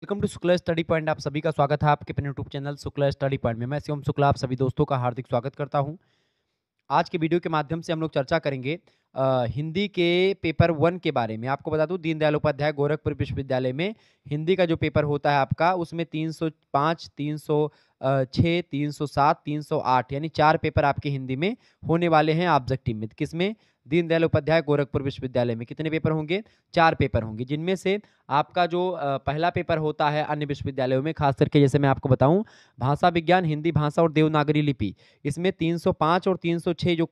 Welcome to Shukla study point. आप सभी का स्वागत है आपके अपने YouTube channel Shukla study point में। मैं शिवम शुक्ला आप सभी दोस्तों का हार्दिक स्वागत करता हूं। आज के वीडियो के माध्यम से हम लोग चर्चा करेंगे हिंदी के पेपर 1 के बारे में। आपको बता दूं, दीनदयाल उपाध्याय गोरखपुर विश्वविद्यालय में हिंदी का जो पेपर होता है आपका, उसमें 305, 306, 307, 308 यानी 4 पेपर आपके हिंदी में होने वाले हैं ऑब्जेक्टिव में। किसमें? दीनदयाल उपाध्याय गोरखपुर विश्वविद्यालय में। कितने पेपर होंगे? 4 पेपर होंगे, जिनमें से आपका जो पहला पेपर होता है अन्य विश्वविद्यालयों में, खास करके जैसे मैं आपको बताऊं, भाषा विज्ञान, हिंदी भाषा और देवनागरी लिपि। इसमें 305 और 306 जो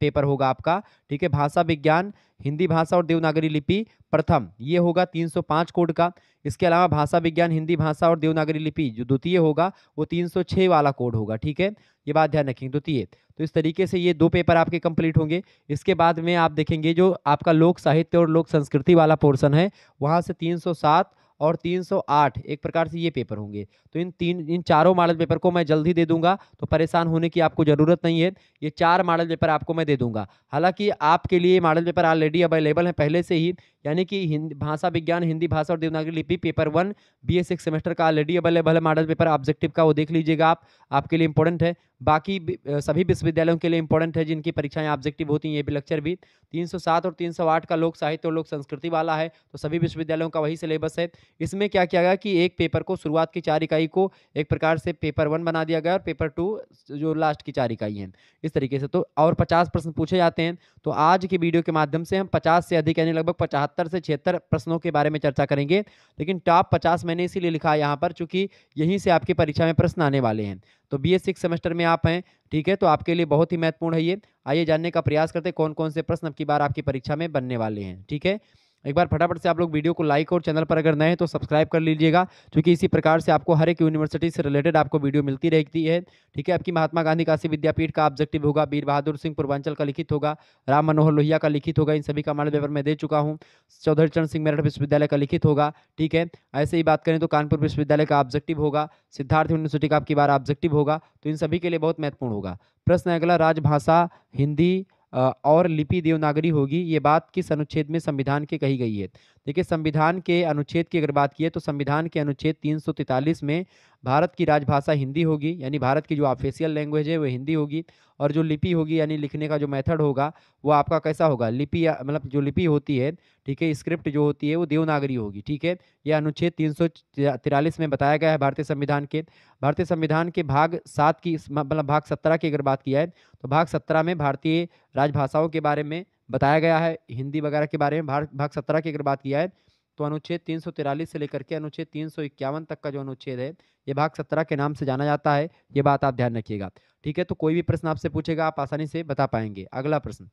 पेपर होगा आपका, ठीक है। भाषा विज्ञान, हिंदी भाषा और देवनागरी लिपि प्रथम, ये होगा 305 कोड का। इसके अलावा भाषा विज्ञान, हिंदी भाषा और देवनागरी लिपि जो द्वितीय होगा वो 306 वाला कोड होगा, ठीक है। ये बात ध्यान रखेंगे, द्वितीय। तो इस तरीके से ये 2 पेपर आपके कंप्लीट होंगे। इसके बाद में आप देखेंगे जो आपका लोक साहित्य और लोक संस्कृति वाला पोर्शन है, वहां से 307 और 308 एक प्रकार से ये पेपर होंगे। तो इन चारों मॉडल पेपर को मैं जल्दी दे दूंगा, तो परेशान होने की आपको जरूरत नहीं है। ये 4 मॉडल पेपर आपको मैं दे दूंगा। हालांकि आपके लिए मॉडल पेपर ऑलरेडी अवेलेबल है पहले से ही, यानी कि हिंदी भाषा विज्ञान, हिंदी भाषा और देवनागरी लिपि पेपर 1 BA 6 सेमेस्टर का ऑलरेडी अवेलेबल है मॉडल पेपर ऑब्जेक्टिव का, वो देख लीजिएगा आप, आपके लिए इंपॉर्टेंट है। बाकी सभी विश्वविद्यालयों के लिए इंपॉर्टेंट है जिनकी परीक्षाएं ऑब्जेक्टिव होती हैं, ये भी लेक्चर भी। 307 और 308 का लोक साहित्य और लोक संस्कृति वाला है, तो सभी विश्वविद्यालयों का वही सिलेबस है। इसमें क्या किया गया कि एक पेपर को, शुरुआत की 4 इकाई को एक प्रकार से पेपर 1 बना दिया गया और पेपर 2 जो लास्ट की 4 इकाई है, इस तरीके से। तो और 50 प्रश्न पूछे जाते हैं। तो आज की वीडियो के माध्यम से हम 50 से अधिक यानी लगभग 75 से 76 प्रश्नों के बारे में चर्चा करेंगे। लेकिन टॉप 50 मैंने इसीलिए लिखा है यहाँ पर, चूंकि यहीं से आपकी परीक्षा में प्रश्न आने वाले हैं। तो BA 6 सेमेस्टर में आप हैं, ठीक है, तो आपके लिए बहुत ही महत्वपूर्ण है ये। आइए जानने का प्रयास करते हैं कौन कौन से प्रश्न अब की बार आपकी परीक्षा में बनने वाले हैं, ठीक है। एक बार फटाफट से आप लोग वीडियो को लाइक और चैनल पर अगर नए हैं तो सब्सक्राइब कर लीजिएगा, क्योंकि इसी प्रकार से आपको हर एक यूनिवर्सिटी से रिलेटेड आपको वीडियो मिलती रहती है, ठीक है। आपकी महात्मा गांधी काशी विद्यापीठ का ऑब्जेक्टिव होगा, वीर बहादुर सिंह पूर्वांचल का लिखित होगा, राम मनोहर लोहिया का लिखित होगा, इन सभी का मॉडल पेपर मैं दे चुका हूँ। चौधरी चरण सिंह मेरठ विश्वविद्यालय का लिखित होगा, ठीक है। ऐसे ही बात करें तो कानपुर विश्वविद्यालय का ऑब्जेक्टिव होगा, सिद्धार्थ यूनिवर्सिटी का आपकी बार ऑब्जेक्टिव होगा, तो इन सभी के लिए बहुत महत्वपूर्ण होगा। प्रश्न अगला, राजभाषा हिंदी और लिपि देवनागरी होगी, ये बात किस अनुच्छेद में संविधान के कही गई है? देखिए, संविधान के अनुच्छेद की अगर बात की है तो संविधान के अनुच्छेद 343 में भारत की राजभाषा हिंदी होगी, यानी भारत की जो ऑफिशियल लैंग्वेज है वो हिंदी होगी। और जो लिपि होगी यानी लिखने का जो मेथड होगा वो आपका कैसा होगा? लिपि मतलब जो लिपि होती है, ठीक है, स्क्रिप्ट जो होती है वो देवनागरी होगी, ठीक है। यह अनुच्छेद 343 में बताया गया है भारतीय संविधान के। भारतीय संविधान के भाग 7 की मतलब भाग 17 की अगर बात की जाए तो भाग 17 में भारतीय राजभाषाओं के बारे में बताया गया है, हिंदी वगैरह के बारे में। भाग 17 की अगर बात की जाए तो अनुच्छेद 343 से लेकर के अनुच्छेद 351 तक का जो अनुच्छेद है, ये भाग 17 के नाम से जाना जाता है। ये बात आप ध्यान रखिएगा, ठीक है। तो कोई भी प्रश्न आपसे पूछेगा आप आसानी से बता पाएंगे। अगला प्रश्न,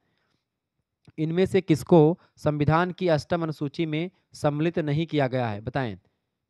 इनमें से किसको संविधान की 8वीं अनुसूची में सम्मिलित नहीं किया गया है? बताएं,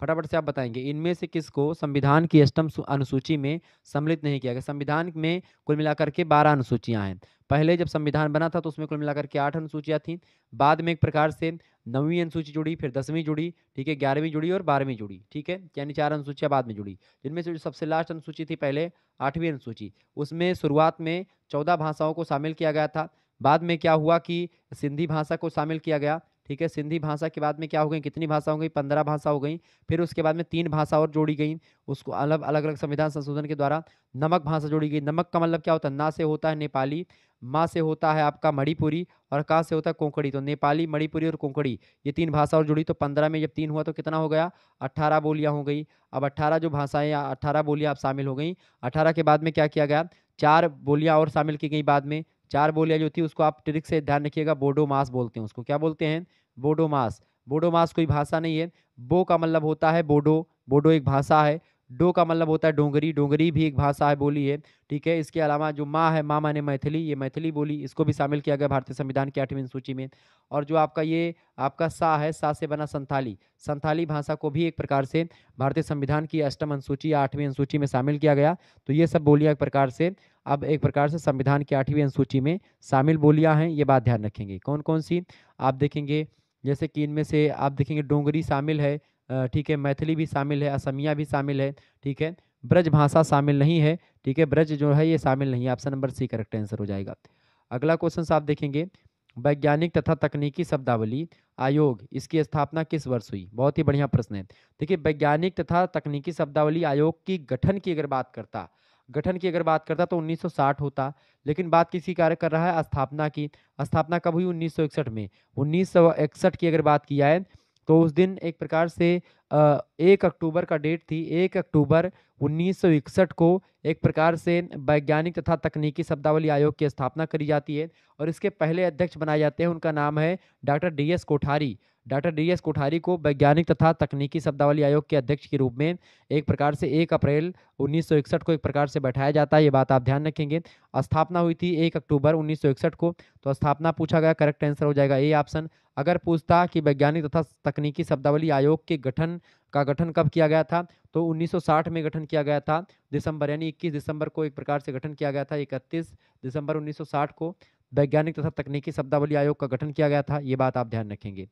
फटाफट से आप बताएंगे। इनमें से किसको संविधान की 8वीं अनुसूची में सम्मिलित नहीं किया गया? संविधान में कुल मिलाकर के 12 अनुसूचियां हैं। पहले जब संविधान बना था तो उसमें कुल मिलाकर के 8 अनुसूचियां थीं। बाद में एक प्रकार से 9वीं अनुसूची जुड़ी, फिर 10वीं जुड़ी, ठीक है, 11वीं जुड़ी और 12वीं जुड़ी, ठीक है, यानी 4 अनुसूचियां बाद में जुड़ी। जिनमें से जो सबसे लास्ट अनुसूची थी पहले, 8वीं अनुसूची, उसमें शुरुआत में 14 भाषाओं को शामिल किया गया था। बाद में क्या हुआ कि सिंधी भाषा को शामिल किया गया, ठीक है। सिंधी भाषा के बाद में क्या हो गई, कितनी भाषा हो गई? 15 भाषा हो गई। फिर उसके बाद में 3 भाषा और जोड़ी गई, उसको अलग अलग अलग संविधान संशोधन के द्वारा नमक भाषा जोड़ी गई। नमक का मतलब क्या होता है? ना से होता है नेपाली, माँ से होता है आपका मणिपुरी, और का से होता है कोंकणी। तो नेपाली, मणिपुरी और कोंकणी, ये 3 भाषा और जुड़ी। तो 15 में जब 3 हुआ तो कितना हो गया? 18 बोलियां हो गई। अब 18 जो भाषाएं या 18 बोलियां आप शामिल हो गई। 18 के बाद में क्या किया गया? 4 बोलियां और शामिल की गई बाद में। 4 बोलियां जो थी उसको आप ट्रिक से ध्यान रखिएगा, बोडो मास बोलते हैं उसको। क्या बोलते हैं? बोडो मास। बोडो मास कोई भाषा नहीं है। बो का मतलब होता है बोडो, बोडो एक भाषा है। डो का मतलब होता है डोंगरी, डोंगरी भी एक भाषा है, बोली है, ठीक है। इसके अलावा जो माँ है, माँ माने मैथिली, ये मैथिली बोली, इसको भी शामिल किया गया भारतीय संविधान की 8वीं सूची में। और जो आपका ये आपका सा है, सा से बना संथाली, संथाली भाषा को भी एक प्रकार से भारतीय संविधान की 8वीं अनुसूची या 8वीं अनुसूची में शामिल किया गया। तो ये सब बोलियां एक प्रकार से अब एक प्रकार से संविधान की 8वीं अनुसूची में शामिल बोलियां हैं। ये बात ध्यान रखेंगे। कौन कौन सी आप देखेंगे, जैसे कि इनमें से आप देखेंगे डोंगरी शामिल है, ठीक है, मैथिली भी शामिल है, असमिया भी शामिल है, ठीक है। ब्रज भाषा शामिल नहीं है, ठीक है, ब्रज जो है ये शामिल नहीं है। Option number C correct answer हो जाएगा। अगला क्वेश्चन आप देखेंगे, वैज्ञानिक तथा तकनीकी शब्दावली आयोग, इसकी स्थापना किस वर्ष हुई? बहुत ही बढ़िया प्रश्न है। देखिए, वैज्ञानिक तथा तकनीकी शब्दावली आयोग की गठन की अगर बात करता तो 1960 होता। लेकिन बात किसी कार्य कर रहा है, स्थापना की। स्थापना कब हुई? 1961 में। 1961 की अगर बात की जाए तो उस दिन एक प्रकार से 1 अक्टूबर का डेट थी। 1 अक्टूबर 1961 को एक प्रकार से वैज्ञानिक तथा तकनीकी शब्दावली आयोग की स्थापना करी जाती है और इसके पहले अध्यक्ष बनाए जाते हैं। उनका नाम है doctor DS. Kothari. Doctor DS. Kothari को वैज्ञानिक तथा तकनीकी शब्दावली आयोग के अध्यक्ष के रूप में एक प्रकार से 1 अप्रैल 1961 को एक प्रकार से बैठाया जाता है। ये बात आप ध्यान रखेंगे। स्थापना हुई थी 1 अक्टूबर 1961 को। तो स्थापना पूछा गया, करेक्ट आंसर हो जाएगा ए ऑप्शन। अगर पूछता कि वैज्ञानिक तथा तकनीकी शब्दावली आयोग के गठन कब किया गया था, तो 1960 में गठन किया गया था। दिसंबर यानी 21 दिसंबर को एक प्रकार से गठन किया गया था। 31 दिसंबर 1960 को वैज्ञानिक तथा तकनीकी शब्दावली आयोग का गठन किया गया था। ये बात आप ध्यान रखेंगे।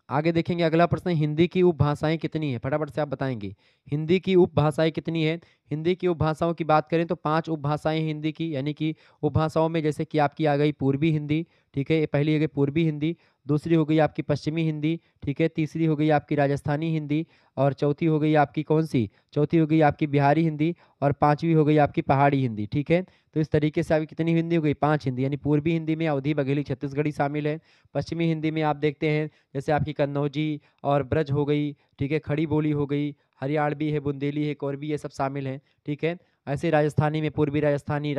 आगे देखेंगे अगला प्रश्न, हिंदी की उपभाषाएं कितनी है? फटाफट से आप बताएंगे हिंदी की उपभाषाएं कितनी है। हिंदी की उपभाषाओं की बात करें तो 5 उपभाषाएं हिंदी की, यानी कि उपभाषाओं में जैसे कि आपकी आ गई पूर्वी हिंदी, ठीक है, ये पहली आ गई पूर्वी हिंदी, दूसरी हो गई आपकी पश्चिमी हिंदी, ठीक है, तीसरी हो गई आपकी राजस्थानी हिंदी, और चौथी हो गई आपकी कौन सी? चौथी हो गई आपकी बिहारी हिंदी, और पांचवी हो गई आपकी पहाड़ी हिंदी, ठीक है। तो इस तरीके से आपकी कितनी हिंदी हो गई? 5 हिंदी, यानी पूर्वी हिंदी में अवधी, बघेली, छत्तीसगढ़ी शामिल है। पश्चिमी हिंदी में आप देखते हैं जैसे आपकी कन्नौजी और ब्रज हो गई, ठीक है, खड़ी बोली हो गई, हरियाणवी है, बुंदेली है, कोरबी, ये सब शामिल हैं, ठीक है। ऐसे राजस्थानी में पूर्वी राजस्थानी,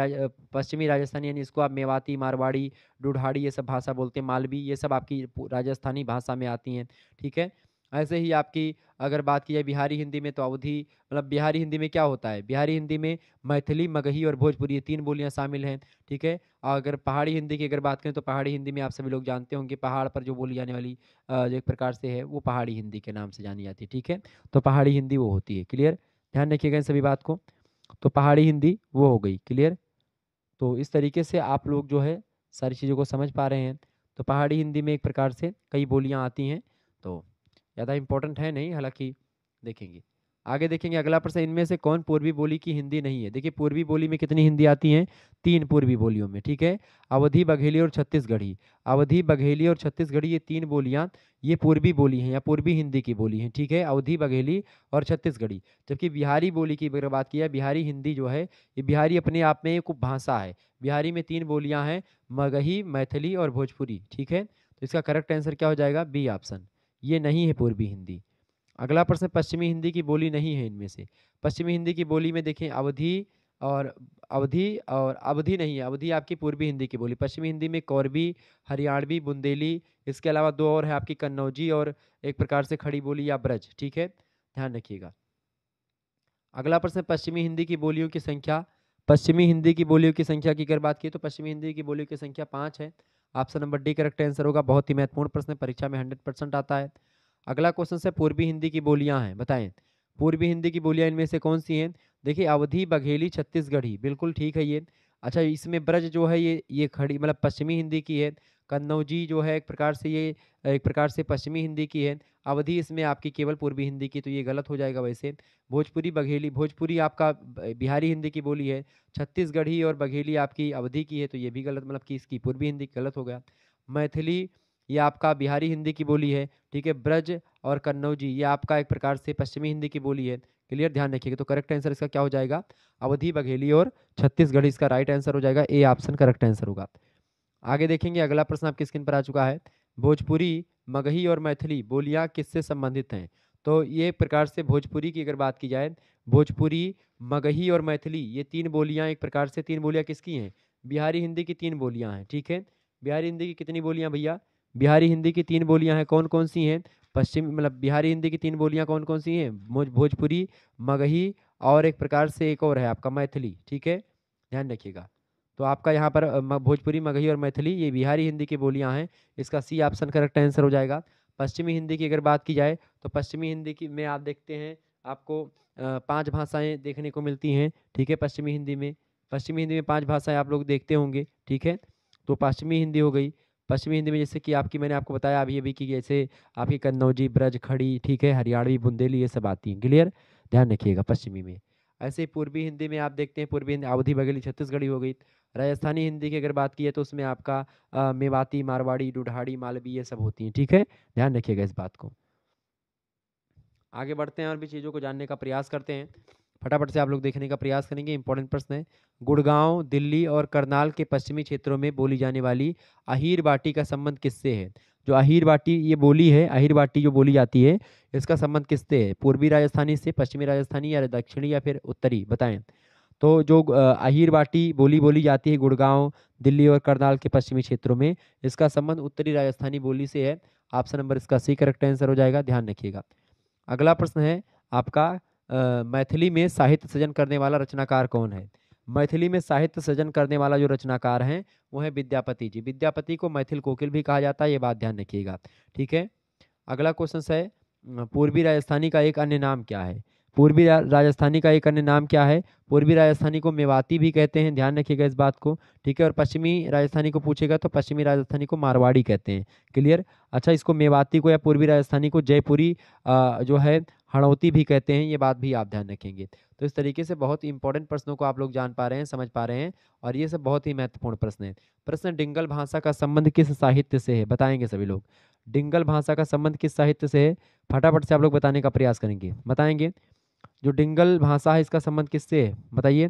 पश्चिमी राजस्थानी, यानी इसको आप मेवाती, मारवाड़ी, ढूढ़ाड़ी, ये सब भाषा बोलते हैं, मालवी, ये सब आपकी राजस्थानी भाषा में आती हैं, ठीक है। ऐसे ही आपकी अगर बात की जाए बिहारी हिंदी में, तो अवधी, मतलब बिहारी हिंदी में क्या होता है? बिहारी हिंदी में मैथिली, मगही और भोजपुरी, ये 3 बोलियां शामिल हैं, ठीक है। और अगर पहाड़ी हिंदी की अगर बात करें तो पहाड़ी हिंदी में आप सभी लोग जानते होंगे, पहाड़ पर जो बोली जाने वाली जो एक प्रकार से है, वो पहाड़ी हिंदी के नाम से जानी जाती है, ठीक है। तो पहाड़ी हिंदी वो होती है, क्लियर। ध्यान रखिएगा इन सभी बात को। तो पहाड़ी हिंदी वो हो गई, क्लियर। तो इस तरीके से आप लोग जो है सारी चीज़ों को समझ पा रहे हैं। तो पहाड़ी हिंदी में एक प्रकार से कई बोलियां आती हैं, तो ज़्यादा इंपॉर्टेंट है नहीं, हालांकि देखेंगे। आगे देखेंगे अगला प्रश्न, इनमें से कौन पूर्वी बोली की हिंदी नहीं है? देखिए, पूर्वी बोली में कितनी हिंदी आती हैं? 3 पूर्वी बोलियों में, ठीक है। अवधी, बघेली और छत्तीसगढ़ी। अवधी, बघेली और छत्तीसगढ़ी, ये 3 बोलियां ये पूर्वी बोली हैं या पूर्वी हिंदी की बोली हैं, ठीक है। अवधी, बघेली और छत्तीसगढ़ी। जबकि बिहारी बोली की अगर बात की है, बिहारी हिंदी जो है, ये बिहारी अपने आप में एक उपभाषा है। बिहारी में 3 बोलियां हैं, मगही, मैथिली और भोजपुरी, ठीक है। तो इसका करेक्ट आंसर क्या हो जाएगा? बी ऑप्शन, ये नहीं है पूर्वी हिंदी। अगला प्रश्न, पश्चिमी हिंदी की बोली नहीं है इनमें से। पश्चिमी हिंदी की बोली में देखें और अवधि नहीं है। अवधि आपकी पूर्वी हिंदी की बोली। पश्चिमी हिंदी में कोरबी, हरियाणवी, बुंदेली, इसके अलावा 2 और है आपकी कन्नौजी और एक प्रकार से खड़ी बोली या ब्रज, ठीक है, ध्यान रखिएगा। अगला प्रश्न, पश्चिमी हिंदी की बोलियों की संख्या। पश्चिमी हिंदी की बोलियों की संख्या की अगर बात की तो पश्चिमी हिंदी की बोलियों की संख्या 5 है। Option number D correct answer होगा। बहुत ही महत्वपूर्ण प्रश्न, परीक्षा में 100% आता है। अगला क्वेश्चन से पूर्वी हिंदी की बोलियां हैं, बताएं पूर्वी हिंदी की बोलियां इनमें से कौन सी हैं? देखिए, अवधी, बघेली, छत्तीसगढ़ी, बिल्कुल ठीक है ये। अच्छा, इसमें ब्रज जो है ये खड़ी मतलब पश्चिमी हिंदी की है। कन्नौजी जो है एक प्रकार से ये एक प्रकार से पश्चिमी हिंदी की है। अवधि इसमें आपकी केवल पूर्वी हिंदी की, तो ये गलत हो जाएगा वैसे। भोजपुरी, बघेली, भोजपुरी आपका बिहारी हिंदी की बोली है। छत्तीसगढ़ी और बघेली आपकी अवधि की है, तो ये भी गलत, मतलब कि इसकी पूर्वी हिंदी गलत हो गया। मैथिली ये आपका बिहारी हिंदी की बोली है, ठीक है। ब्रज और कन्नौजी ये आपका एक प्रकार से पश्चिमी हिंदी की बोली है, क्लियर, ध्यान रखिएगा। तो करेक्ट आंसर इसका क्या हो जाएगा? अवधी, बघेली और छत्तीसगढ़ी, इसका राइट आंसर हो जाएगा ए ऑप्शन करेक्ट आंसर होगा। आगे देखेंगे अगला प्रश्न आपकी स्क्रीन पर आ चुका है। भोजपुरी, मगही और मैथिली बोलियां किससे संबंधित हैं? तो ये एक प्रकार से भोजपुरी की अगर बात की जाए, भोजपुरी, मगही और मैथिली ये 3 बोलियां एक प्रकार से 3 बोलियां किसकी हैं? बिहारी हिंदी की 3 बोलियां हैं, ठीक है। बिहारी हिंदी की कितनी बोलियां भैया? बिहारी हिंदी की 3 बोलियां हैं, कौन कौन सी हैं? पश्चिम मतलब बिहारी हिंदी की 3 बोलियां कौन कौन सी हैं? भोजपुरी, मगही और एक प्रकार से एक और है आपका मैथिली, ठीक है, ध्यान रखिएगा। तो आपका यहाँ पर भोजपुरी, मगही और मैथिली ये बिहारी हिंदी की बोलियां हैं। इसका सी ऑप्शन करेक्ट आंसर हो जाएगा। पश्चिमी हिंदी की अगर बात की जाए तो पश्चिमी हिंदी की में आप देखते हैं आपको 5 भाषाएं देखने को मिलती हैं, ठीक है। पश्चिमी हिंदी में 5 भाषाएं आप लोग देखते होंगे, ठीक है। तो पश्चिमी हिंदी हो गई। पश्चिमी हिंदी में जैसे कि आपकी मैंने आपको बताया अभी अभी कि जैसे आपकी कन्नौजी, ब्रज, खड़ी, ठीक है, हरियाणवी, बुंदेली, ये सब आती हैं, क्लियर, ध्यान रखिएगा पश्चिमी में। ऐसे ही पूर्वी हिंदी में आप देखते हैं, पूर्वी हिंदी अवधी बघेली छत्तीसगढ़ी हो गई। राजस्थानी हिंदी की अगर बात की है तो उसमें आपका मेवाती, मारवाड़ी, ढूढ़ाड़ी, मालवी ये सब होती हैं, ठीक है, ध्यान रखिएगा इस बात को। आगे बढ़ते हैं और भी चीज़ों को जानने का प्रयास करते हैं, फटाफट से आप लोग देखने का प्रयास करेंगे। इंपॉर्टेंट प्रश्न है, गुड़गांव, दिल्ली और करनाल के पश्चिमी क्षेत्रों में बोली जाने वाली अहीर बाटी का संबंध किससे है? जो अहीर बाटी ये बोली है, अहीर बाटी जो बोली जाती है, इसका संबंध किससे है? पूर्वी राजस्थानी से, पश्चिमी राजस्थानी, या दक्षिणी, या फिर उत्तरी, बताएं। तो जो अहीर बाटी बोली बोली जाती है गुड़गांव, दिल्ली और करनाल के पश्चिमी क्षेत्रों में, इसका संबंध उत्तरी राजस्थानी बोली से है। ऑप्शन नंबर इसका सी करेक्ट आंसर हो जाएगा, ध्यान रखिएगा। अगला प्रश्न है आपका, मैथिली में साहित्य सृजन करने वाला रचनाकार कौन है? मैथिली में साहित्य सृजन करने वाला जो रचनाकार हैं वो है विद्यापति जी। विद्यापति को मैथिल कोकिल भी कहा जाता है, ये बात ध्यान रखिएगा, ठीक है। अगला क्वेश्चन है, पूर्वी राजस्थानी का एक अन्य नाम क्या है? राजस्थानी का एक अन्य नाम क्या है? पूर्वी राजस्थानी को मेवाती भी कहते हैं, ध्यान रखिएगा इस बात को, ठीक है। और पश्चिमी राजस्थानी को पूछेगा तो पश्चिमी राजस्थानी को मारवाड़ी कहते हैं, क्लियर। अच्छा, इसको मेवाती को या पूर्वी राजस्थानी को जयपुरी जो है हड़ौती भी कहते हैं, ये बात भी आप ध्यान रखेंगे। तो इस तरीके से बहुत ही इंपॉर्टेंट प्रश्नों को आप लोग जान पा रहे हैं, समझ पा रहे हैं, और ये सब बहुत ही महत्वपूर्ण प्रश्न है। प्रश्न, डिंगल भाषा का संबंध किस साहित्य से है? बताएंगे सभी लोग, डिंगल भाषा का संबंध किस साहित्य से है? फटाफट से आप लोग बताने का प्रयास करेंगे, बताएंगे। जो डिंगल भाषा है इसका संबंध किससे है, बताइए।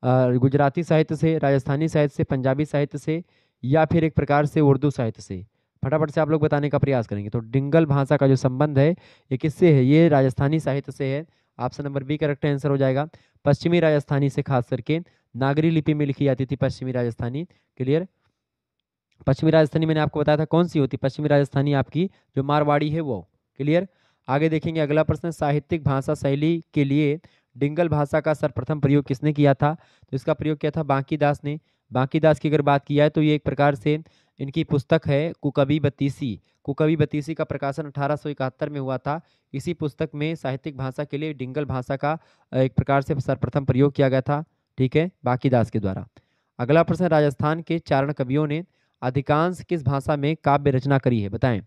गुजराती साहित्य से, राजस्थानी साहित्य से, पंजाबी साहित्य से, या फिर एक प्रकार से उर्दू साहित्य से? फटाफट से आप लोग बताने का प्रयास करेंगे। तो डिंगल भाषा का जो संबंध है ये किससे है? ये राजस्थानी साहित्य से है। Option number B correct answer हो जाएगा। पश्चिमी राजस्थानी से, खास करके नागरी लिपि में लिखी जाती थी पश्चिमी राजस्थानी, क्लियर। पश्चिमी राजस्थानी मैंने आपको बताया था कौन सी होती, पश्चिमी राजस्थानी आपकी जो मारवाड़ी है वो, क्लियर। आगे देखेंगे, अगला प्रश्न, साहित्यिक भाषा शैली के लिए डिंगल भाषा का सर्वप्रथम प्रयोग किसने किया था? तो इसका प्रयोग किया था बांकीदास ने। बांकीदास की अगर बात की जाए तो ये एक प्रकार से इनकी पुस्तक है कुकवी बतीसी। कुकवी बतीसी का प्रकाशन 1871 में हुआ था। इसी पुस्तक में साहित्यिक भाषा के लिए डिंगल भाषा का एक प्रकार से सर्वप्रथम प्रयोग किया गया था, ठीक है, बांकीदास के द्वारा। अगला प्रश्न, राजस्थान के चारण कवियों ने अधिकांश किस भाषा में काव्य रचना करी है? बताएं।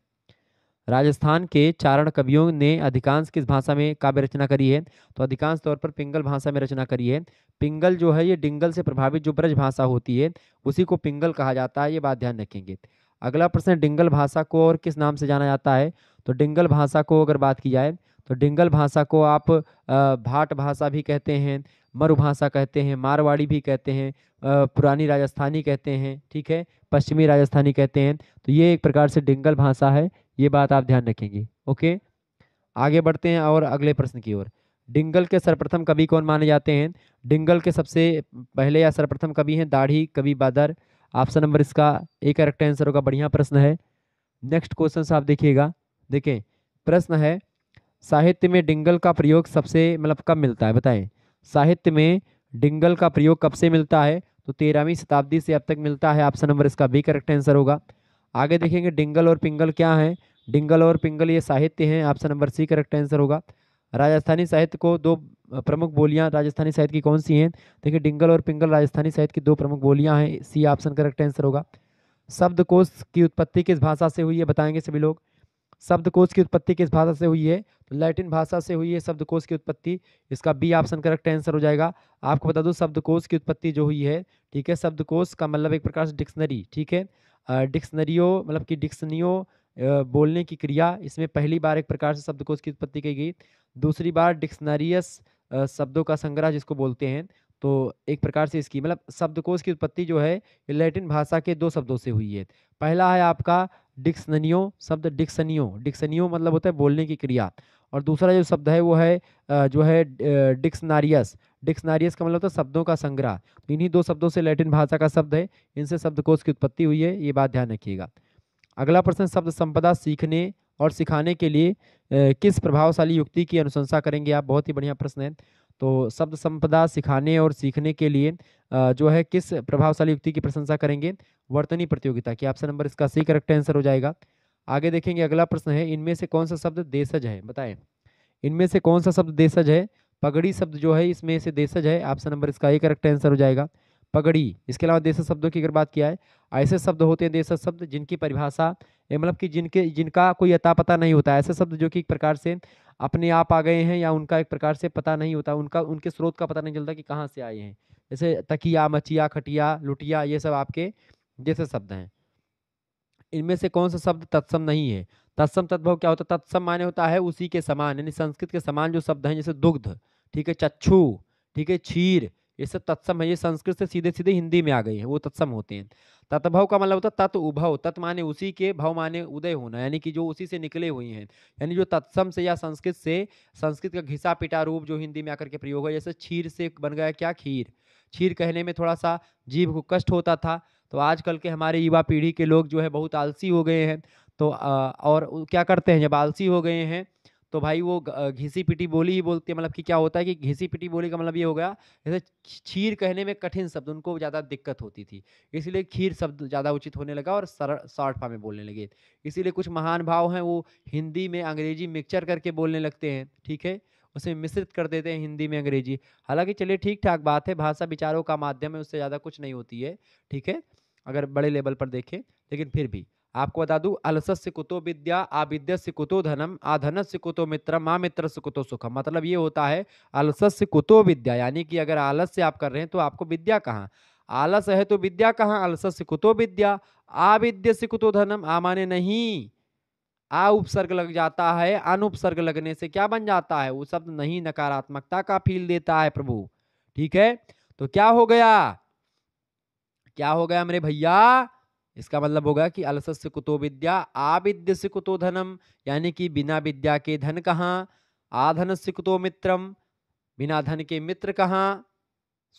राजस्थान के चारण कवियों ने अधिकांश किस भाषा में काव्य रचना करी है? तो अधिकांश तौर पर पिंगल भाषा में रचना करी है। पिंगल जो है ये डिंगल से प्रभावित जो ब्रज भाषा होती है उसी को पिंगल कहा जाता है, ये बात ध्यान रखेंगे। अगला प्रश्न, डिंगल भाषा को और किस नाम से जाना जाता है? तो डिंगल भाषा को अगर बात की जाए तो डिंगल भाषा को आप भाट भाषा भी कहते हैं, मरु भाषा कहते हैं, मारवाड़ी भी कहते हैं, पुरानी राजस्थानी कहते हैं, ठीक है, पश्चिमी राजस्थानी कहते हैं। तो ये एक प्रकार से डिंगल भाषा है, ये बात आप ध्यान रखेंगे, ओके। आगे बढ़ते हैं और अगले प्रश्न की ओर। डिंगल के सर्वप्रथम कवि कौन माने जाते हैं? डिंगल के सबसे पहले या सर्वप्रथम कवि हैं दाढ़ी कवि बादर। ऑप्शन नंबर इसका एक करेक्ट आंसर होगा, बढ़िया प्रश्न है। नेक्स्ट क्वेश्चन आप देखिएगा, देखें प्रश्न है, साहित्य में डिंगल का प्रयोग सबसे मतलब कब मिलता है? बताएं, साहित्य में डिंगल का प्रयोग कब से मिलता है? तो 13वीं शताब्दी से अब तक मिलता है। ऑप्शन नंबर इसका बी करेक्ट आंसर होगा। आगे देखेंगे, डिंगल और पिंगल क्या है? डिंगल और पिंगल ये साहित्य हैं, option number C correct answer होगा। राजस्थानी साहित्य को दो प्रमुख बोलियां राजस्थानी साहित्य की कौन सी हैं? देखिए डिंगल और पिंगल राजस्थानी साहित्य की दो प्रमुख बोलियां हैं, सी ऑप्शन करेक्ट आंसर होगा। शब्दकोश की उत्पत्ति किस भाषा से हुई है? बताएंगे सभी लोग। शब्दकोश की उत्पत्ति किस भाषा से हुई है? तो लैटिन भाषा से हुई है शब्दकोश की उत्पत्ति, इसका बी ऑप्शन करेक्ट आंसर हो जाएगा। आपको बता दूं शब्दकोश की उत्पत्ति जो हुई है, ठीक है, शब्दकोश का मतलब एक प्रकार से डिक्शनरी, ठीक है। डिक्शनरियो मतलब कि डिक्शनियो बोलने की क्रिया, इसमें पहली बार एक प्रकार से शब्दकोश की उत्पत्ति की गई। दूसरी बार डिक्शनरियस शब्दों का संग्रह जिसको बोलते हैं, तो एक प्रकार से इसकी मतलब शब्दकोश की उत्पत्ति जो है ये लैटिन भाषा के दो शब्दों से हुई है। पहला है आपका डिक्शनियो शब्द, डिक्शनियो, डिक्शनियो मतलब होता है बोलने की क्रिया, और दूसरा जो शब्द है वो है जो है डिक्शनारियस। डिक्शनारियस का मतलब होता है शब्दों का संग्रह। तो इन्हीं दो शब्दों से लैटिन भाषा का शब्द है, इनसे शब्दकोश की उत्पत्ति हुई है, ये बात ध्यान रखिएगा। अगला प्रश्न, शब्द संपदा सीखने और सिखाने के लिए किस प्रभावशाली युक्ति की अनुशंसा करेंगे आप? बहुत ही बढ़िया प्रश्न है। तो शब्द संपदा सिखाने और सीखने के लिए जो है किस प्रभावशाली युक्ति की प्रशंसा करेंगे? वर्तनी प्रतियोगिता की। ऑप्शन नंबर इसका सी करेक्ट आंसर हो जाएगा। आगे देखेंगे, अगला प्रश्न है, इनमें से कौन सा शब्द देशज है? बताएं, इनमें से कौन सा शब्द देशज है? पगड़ी शब्द जो है इसमें से देशज है, ऑप्शन नंबर इसका ए करेक्ट आंसर हो जाएगा। पगड़ी। इसके अलावा देशज शब्दों की अगर बात किया है, ऐसे शब्द होते हैं देशज शब्द जिनकी परिभाषा मतलब कि जिनका कोई अता पता नहीं होता है। ऐसे शब्द जो कि एक प्रकार से अपने आप आ गए हैं या उनका एक प्रकार से पता नहीं होता, उनके स्रोत का पता नहीं चलता कि कहाँ से आए हैं। जैसे तकिया, मचिया, खटिया, लुटिया, ये सब आपके जैसे शब्द हैं। इनमें से कौन सा शब्द तत्सम नहीं है? तत्सम तद्भव क्या होता है? तत्सम माने होता है उसी के समान, यानी संस्कृत के समान जो शब्द हैं, जैसे दुग्ध, ठीक है, चक्षु, ठीक है, क्षीर, ये सब तत्सम है। ये संस्कृत से सीधे सीधे हिंदी में आ गई है, वो तत्सम होते हैं। तत्भव का मतलब होता है तत् उभव, तत् माने उसी के, भव माने उदय होना, यानी कि जो उसी से निकले हुए हैं। यानी जो तत्सम से या संस्कृत से, संस्कृत का घिसा पिटा रूप जो हिंदी में आकर के प्रयोग है, जैसे क्षीर से बन गया क्या? खीर। क्षीर कहने में थोड़ा सा जीभ को कष्ट होता था, तो आजकल के हमारे युवा पीढ़ी के लोग जो है बहुत आलसी हो गए हैं। तो और क्या करते हैं, जब आलसी हो गए हैं तो भाई वो घिसी पिटी बोली ही बोलते हैं। मतलब कि क्या होता है कि घिसी पिटी बोली का मतलब ये हो गया, जैसे क्षीर कहने में कठिन शब्द उनको ज़्यादा दिक्कत होती थी, इसलिए खीर शब्द ज़्यादा उचित होने लगा और सरल शॉर्ट फॉर्म में बोलने लगे। इसीलिए कुछ महान भाव हैं वो हिंदी में अंग्रेजी मिक्सचर करके बोलने लगते हैं, ठीक है, उसे मिश्रित कर देते हैं हिंदी में अंग्रेजी। हालांकि चलिए ठीक ठाक बात है, भाषा विचारों का माध्यम है, उससे ज़्यादा कुछ नहीं होती है, ठीक है, अगर बड़े लेवल पर देखें। लेकिन फिर भी आपको बता दूं, अलसस्य कुतो विद्या, आविद्यस्य कुतो धनम, आधनस्य कुतो मित्रम, अमित्रस्य कुतो सुखम। मतलब ये होता है अलसस्य कुतो विद्या, यानी कि अगर आलस्य आप कर रहे हैं तो आपको विद्या कहाँ? आलस है तो विद्या कहाँ? अलसस्य कुतो विद्या, आविद्यस्य कुतो धनम। आ माने नहीं, आ उपसर्ग लग जाता है, अनुपसर्ग लगने से क्या बन जाता है? वो शब्द नहीं नकारात्मकता का फील देता है प्रभु, ठीक है। तो क्या हो गया, क्या हो गया मेरे भैया? इसका मतलब होगा कि अलसस्य कुतो विद्या, आविद्य से कुतो धनम, यानी कि बिना विद्या के धन कहाँ? आधन से कुतो मित्रम, बिना धन के मित्र कहाँ?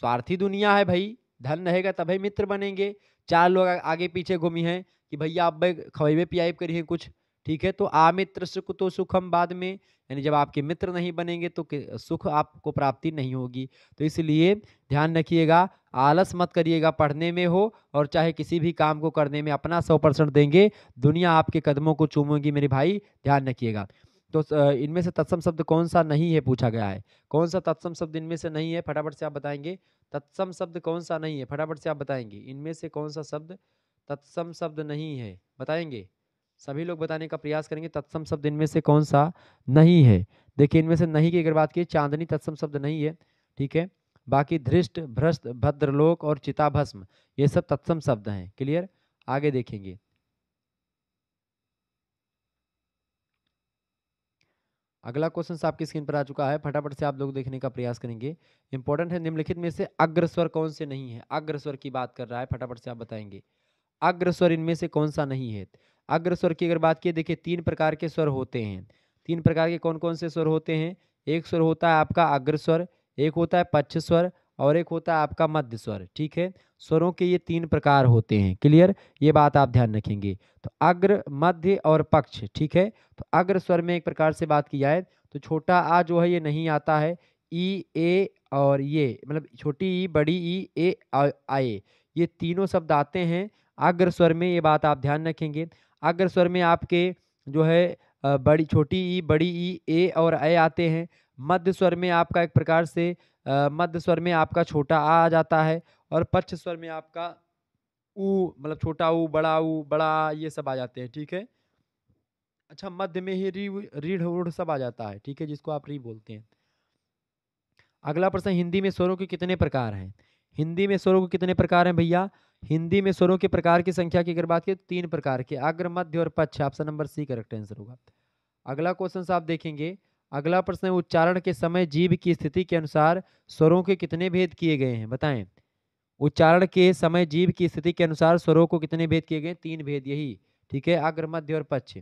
स्वार्थी दुनिया है भाई, धन रहेगा तभी मित्र बनेंगे। चार लोग आगे पीछे घूमी हैं कि भैया अब खवेबे पियाब करिए कुछ, ठीक है। तो आ मित्र सुख तो सुखम बाद में, यानी जब आपके मित्र नहीं बनेंगे तो सुख आपको प्राप्ति नहीं होगी। तो इसलिए ध्यान रखिएगा, आलस मत करिएगा पढ़ने में हो और चाहे किसी भी काम को करने में अपना 100% देंगे, दुनिया आपके कदमों को चूमेगी मेरे भाई, ध्यान रखिएगा। तो इनमें से तत्सम शब्द कौन सा नहीं है पूछा गया है, कौन सा तत्सम शब्द इनमें से नहीं है? फटाफट से आप बताएंगे, तत्सम शब्द कौन सा नहीं है? फटाफट से आप बताएंगे, इनमें से कौन सा शब्द तत्सम शब्द नहीं है? बताएंगे, सभी लोग बताने का प्रयास करेंगे तत्सम शब्द इनमें से कौन सा नहीं है। देखिए इनमें से नहीं की अगर बात की, चांदनी तत्सम शब्द नहीं है, ठीक है। बाकी धृष्ट, भ्रष्ट, भद्रलोक और चिताभस्म ये सब तत्सम शब्द हैं। क्लियर? आगे देखेंगे, अगला क्वेश्चन आपकी स्क्रीन पर आ चुका है, फटाफट से आप लोग देखने का प्रयास करेंगे। इंपॉर्टेंट है, निम्नलिखित में से अग्रस्वर कौन से नहीं है? अग्रस्वर की बात कर रहा है, फटाफट से आप बताएंगे अग्रस्वर इनमें से कौन सा नहीं है। अग्रस्वर की अगर बात की, देखिए 3 प्रकार के स्वर होते हैं। 3 प्रकार के कौन कौन से स्वर होते हैं? एक स्वर होता है आपका अग्रस्वर, एक होता है पक्ष स्वर और एक होता है आपका मध्य स्वर, ठीक है। स्वरों के ये 3 प्रकार होते हैं। क्लियर? ये बात आप ध्यान रखेंगे। तो अग्र, मध्य और पक्ष, ठीक है। तो अग्र स्वर में एक प्रकार से बात की जाए तो छोटा आ जो है ये नहीं आता है, ई, ए और ये मतलब छोटी ई, बड़ी ई, ए, आए, ये तीनों शब्द आते हैं अग्र स्वर में। ये बात आप ध्यान रखेंगे। अग्र स्वर में आपके जो है बड़ी, छोटी ई, बड़ी ई, ए और ए आते हैं। मध्य स्वर में आपका एक प्रकार से मध्य स्वर में आपका छोटा आ जाता है और पक्ष स्वर में आपका ऊ, मतलब छोटा ऊ, बड़ा ये सब आ जाते हैं, ठीक है। अच्छा, मध्य में ही री, रीढ़ उड़ सब आ जाता है, ठीक है, जिसको आप री बोलते हैं। अगला प्रश्न, हिंदी में स्वरों के कितने प्रकार हैं? हिंदी में स्वरों के कितने प्रकार हैं भैया? हिंदी में स्वरों के प्रकार की संख्या की अगर बात करें तो 3 प्रकार के, अग्र, मध्य और पक्ष। Option number C correct answer होगा। अगला क्वेश्चन आप देखेंगे, अगला प्रश्न, उच्चारण के समय जीभ की स्थिति के अनुसार स्वरों के कितने भेद किए गए हैं? बताएं। उच्चारण के समय जीभ की स्थिति के अनुसार स्वरों को कितने भेद किए गए? 3 भेद, यही, ठीक है, अग्र, मध्य और पक्ष।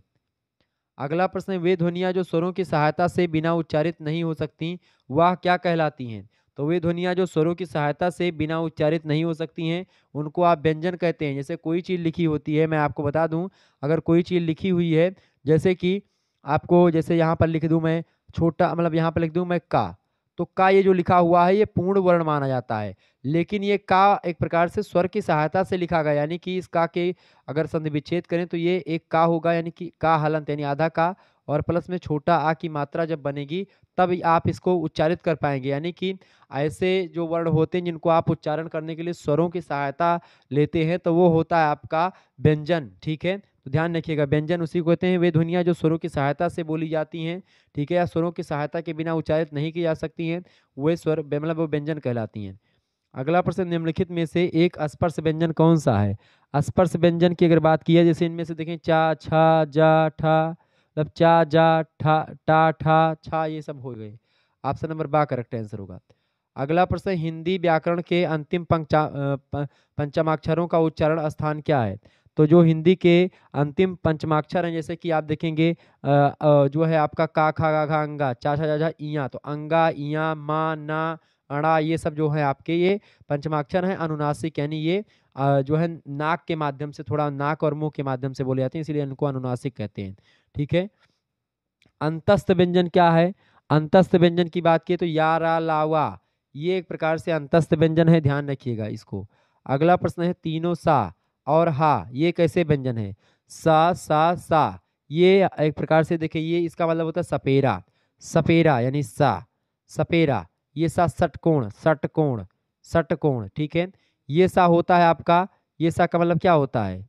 अगला प्रश्न, वे ध्वनियां जो स्वरों की सहायता से बिना उच्चारित नहीं हो सकती वह क्या कहलाती हैं? तो वे ध्वनियां जो स्वरों की सहायता से बिना उच्चारित नहीं हो सकती हैं उनको आप व्यंजन कहते हैं। जैसे कोई चीज़ लिखी होती है, मैं आपको बता दूं, अगर कोई चीज़ लिखी हुई है, जैसे कि आपको, जैसे यहाँ पर लिख दूं मैं छोटा, मतलब यहाँ पर लिख दूं मैं का, तो का ये जो लिखा हुआ है ये पूर्ण वर्ण माना जाता है, लेकिन ये का एक प्रकार से स्वर की सहायता से लिखा गया, यानी कि इस का के अगर संधि विच्छेद करें तो ये एक का होगा, यानी कि का हलंत, यानी आधा का और प्लस में छोटा आ की मात्रा जब बनेगी तब आप इसको उच्चारित कर पाएंगे। यानी कि ऐसे जो वर्ण होते हैं जिनको आप उच्चारण करने के लिए स्वरों की सहायता लेते हैं तो वो होता है आपका व्यंजन। ठीक है, तो ध्यान रखिएगा, व्यंजन उसी को कहते हैं वे ध्वनियाँ जो स्वरों की सहायता से बोली जाती हैं, ठीक है, या स्वरों की सहायता के बिना उच्चारित नहीं की जा सकती हैं, वे स्वर मतलब वो व्यंजन कहलाती हैं। अगला प्रश्न, निम्नलिखित में से एक स्पर्श व्यंजन कौन सा है? स्पर्श व्यंजन की अगर बात की है, जैसे इनमें से देखें चा, छा, जा, ठा, मतलब चा, जा, ठा, टा, ठा, छा, ये सब हो गए। ऑप्शन नंबर बा करेक्ट आंसर होगा। अगला प्रश्न, हिंदी व्याकरण के अंतिम पंचमाक्षरों का उच्चारण स्थान क्या है? तो जो हिंदी के अंतिम पंचमाक्षर हैं, जैसे कि आप देखेंगे जो है आपका का, खा, गा, घा, अंगा, चा, छा, जा, झा, इया, तो अंगा, इया, मा, ना, अड़ा, ये सब जो है आपके ये पंचमाक्षर हैं अनुनासिक, यानी ये जो है नाक के माध्यम से, थोड़ा नाक और मुंह के माध्यम से बोले जाते हैं, इसलिए इनको अनुनासिक कहते हैं। ठीक है, अंतस्थ व्यंजन क्या है? अंतस्थ व्यंजन की बात की तो या, रा, ला, वा, ये एक प्रकार से अंतस्थ व्यंजन है, ध्यान रखिएगा इसको। अगला प्रश्न है, तीनों सा और हा ये कैसे व्यंजन है? सा, ये एक प्रकार से देखिए, ये इसका मतलब होता है सपेरा, सपेरा यानी सा, सपेरा। ये सा षटकोण, षटकोण, षटकोण, ठीक है। ये सा होता है आपका, ये सा का मतलब क्या होता है?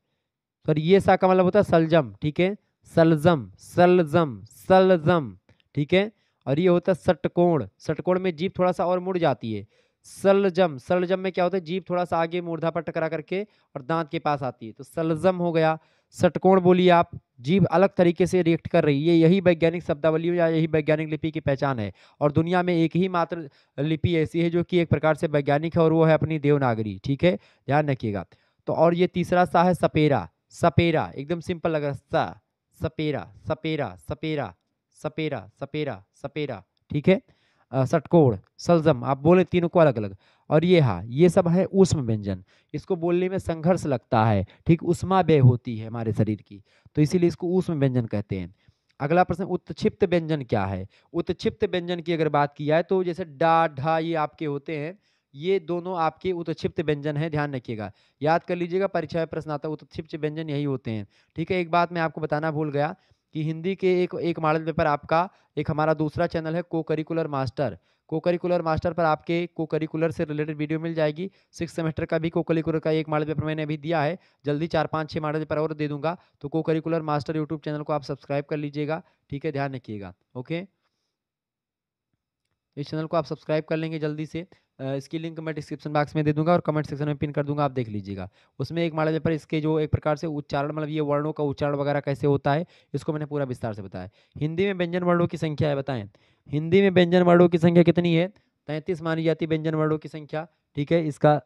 सर ये सा का मतलब होता है सलजम, ठीक है, सलजम, सलजम, सलजम, ठीक है। और ये होता है षटकोण, षटकोण में जीभ थोड़ा सा और मुड़ जाती है। सलजम, सलजम में क्या होता है, जीभ थोड़ा सा आगे मूर्धा पर टकरा करके और दांत के पास आती है, तो सलजम हो गया। षटकोण बोलिए आप, जीभ अलग तरीके से रिएक्ट कर रही है, यही वैज्ञानिक शब्दावली या यही वैज्ञानिक लिपि की पहचान है। और दुनिया में एक ही मात्र लिपि ऐसी है जो कि एक प्रकार से वैज्ञानिक है, और वो है अपनी देवनागरी, ठीक है, ध्यान रखिएगा। तो और ये तीसरा सा है सपेरा, सपेरा एकदम सिंपल लग रहा है, सा, सपेरा, सपेरा, सपेरा, सपेरा, सपेरा, सपेरा, ठीक है। षटकोण, सलजम, आप बोले तीनों को अलग अलग। और ये हाँ, ये सब है ऊष्म व्यंजन, इसको बोलने में संघर्ष लगता है, ठीक, उष्मा व्यय होती है हमारे शरीर की, तो इसीलिए इसको ऊष्म व्यंजन कहते हैं। अगला प्रश्न, उत्क्षिप्त व्यंजन क्या है? उत्क्षिप्त व्यंजन की अगर बात की जाए तो जैसे डा, ढा ये आपके होते हैं, ये दोनों आपके उत्क्षिप्त व्यंजन है, ध्यान रखिएगा, याद कर लीजिएगा, परीक्षा में प्रश्न आता है, उत्क्षिप्त व्यंजन यही होते हैं। ठीक है, एक बात मैं आपको बताना भूल गया कि हिंदी के एक मॉडल पेपर आपका, एक हमारा दूसरा चैनल है को करिकुलर मास्टर, को करिकुलर मास्टर पर आपके को करिकुलर से रिलेटेड वीडियो मिल जाएगी। 6 सेमेस्टर का भी को करिकुलर का एक मॉडल पेपर मैंने अभी दिया है, जल्दी 4-5-6 मॉडल पेपर और दे दूंगा, तो को करिकुलर मास्टर यूट्यूब चैनल को आप सब्सक्राइब कर लीजिएगा, ठीक है, ध्यान रखिएगा। ओके, इस चैनल को आप सब्सक्राइब कर लेंगे जल्दी से, इसकी लिंक मैं डिस्क्रिप्शन बॉक्स में दे दूंगा और कमेंट सेक्शन में पिन कर दूंगा, आप देख लीजिएगा। उसमें एक मॉडल पेपर इसके जो एक प्रकार से उच्चारण, मतलब ये वर्णों का उच्चारण वगैरह कैसे होता है, इसको मैंने पूरा विस्तार से बताया। हिंदी में व्यंजन वर्णों की संख्या है, बताएं हिंदी में व्यंजन वर्णों की संख्या कितनी है? 33 मानी जाती है व्यंजन वर्णों की संख्या, ठीक है, इसका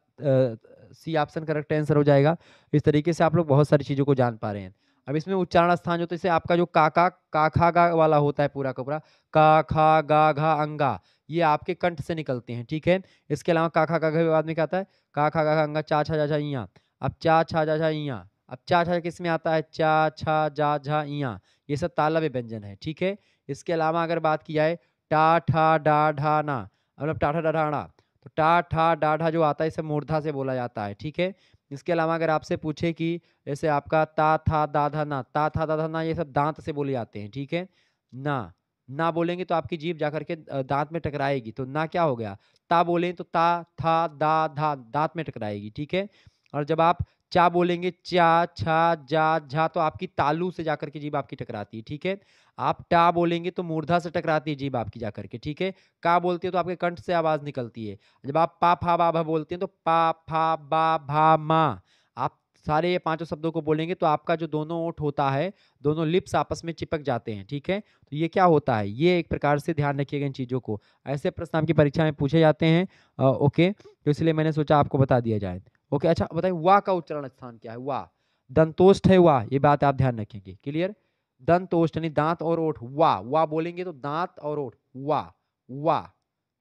सी ऑप्शन करेक्ट आंसर हो जाएगा। इस तरीके से आप लोग बहुत सारी चीज़ों को जान पा रहे हैं। अब इसमें उच्चारण स्थान जो, तो इसे आपका जो काका, काखा गा वाला होता है पूरा का पूरा, का, खा, गा, घा, अंगा, ये आपके कंठ से निकलते हैं, ठीक है। इसके अलावा काखा का बाद में क्या आता है? का, खा, गा, घा, अंगा, चा, छा, जा, झा, इया। अब चा, छा, जा, झा, इया, अब चा, छा किस में आता है? चा, छा, जा, झा, इया, ये सब तालव्य व्यंजन है, ठीक है। इसके अलावा अगर बात की जाए टा, ठा, डा, ढा, ना, मतलब टा, ठा, डा, ढा, ना, तो टा, ठा, डा, ढा जो आता है इसे मूर्धा से बोला जाता है, ठीक है। इसके अलावा अगर आपसे पूछे कि जैसे आपका ता, था, दा, धा, ना, ता, था, दा, धा, ना, ये सब दांत से बोले जाते हैं, ठीक है। ना, ना बोलेंगे तो आपकी जीभ जाकर के दांत में टकराएगी, तो ना क्या हो गया? ता बोलें तो ता, था, दा, धा दांत में टकराएगी, ठीक है। और जब आप चा बोलेंगे, चा, छा, जा, झा, तो आपकी तालू से जाकर के जीभ आपकी टकराती है, ठीक है। आप टा बोलेंगे तो मूर्धा से टकराती है जीभ आपकी जाकर के, ठीक है। का बोलते हैं तो आपके कंठ से आवाज निकलती है। जब आप पा, फा, बा, भा बोलते हैं तो पा, फा, बा, भा, मा, आप सारे ये पांचों शब्दों को बोलेंगे तो आपका जो दोनों ओठ होता है, दोनों लिप्स आपस में चिपक जाते हैं, ठीक है। तो ये क्या होता है? ये एक प्रकार से ध्यान रखिएगा इन चीज़ों को, ऐसे प्रश्न आपकी परीक्षा में पूछे जाते हैं। ओके, तो इसलिए मैंने सोचा आपको बता दिया जाए। ओके, अच्छा बताइए वाह का उच्चारण स्थान क्या है? वाह, दंतोष्ठ है वाह, ये बात आप ध्यान रखेंगे, क्लियर। दंतोष्ठ यानी दांत और ओठ, वाह, वाह बोलेंगे तो दांत और ओठ, वाह, वाह,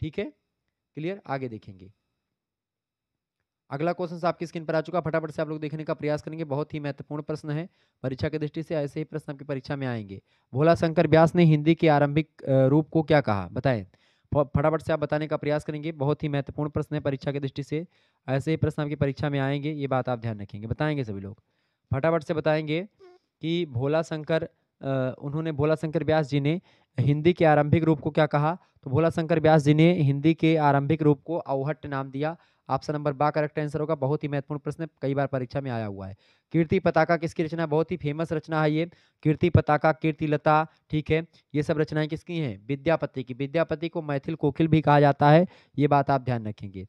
ठीक है, क्लियर। आगे देखेंगे, अगला क्वेश्चन आपकी स्क्रीन पर आ चुका, फटाफट से आप लोग देखने का प्रयास करेंगे, बहुत ही महत्वपूर्ण प्रश्न है परीक्षा की दृष्टि से, ऐसे ही प्रश्न आपकी परीक्षा में आएंगे। भोला शंकर व्यास ने हिंदी के आरंभिक रूप को क्या कहा, बताएं। फटाफट से आप बताने का प्रयास करेंगे, बहुत ही महत्वपूर्ण प्रश्न है परीक्षा की दृष्टि से, ऐसे ही प्रश्न आपकी परीक्षा में आएंगे, ये बात आप ध्यान रखेंगे, बताएंगे सभी लोग, फटाफट से बताएंगे कि भोला शंकर उन्होंने भोला शंकर व्यास जी ने हिंदी के आरंभिक रूप को क्या कहा? तो भोला शंकर व्यास जी ने हिंदी के आरंभिक रूप को औहट्ट नाम दिया। ऑप्शन नंबर बा करेक्ट आंसर होगा। बहुत ही महत्वपूर्ण प्रश्न है, कई बार परीक्षा में आया हुआ है। कीर्ति पताका किसकी रचना? बहुत ही फेमस रचना है ये। कीर्ति पताका, कीर्ति लता, ठीक है, ये सब रचनाएं किसकी हैं? विद्यापति की। विद्यापति को मैथिल कोकिल भी कहा जाता है, ये बात आप ध्यान रखेंगे।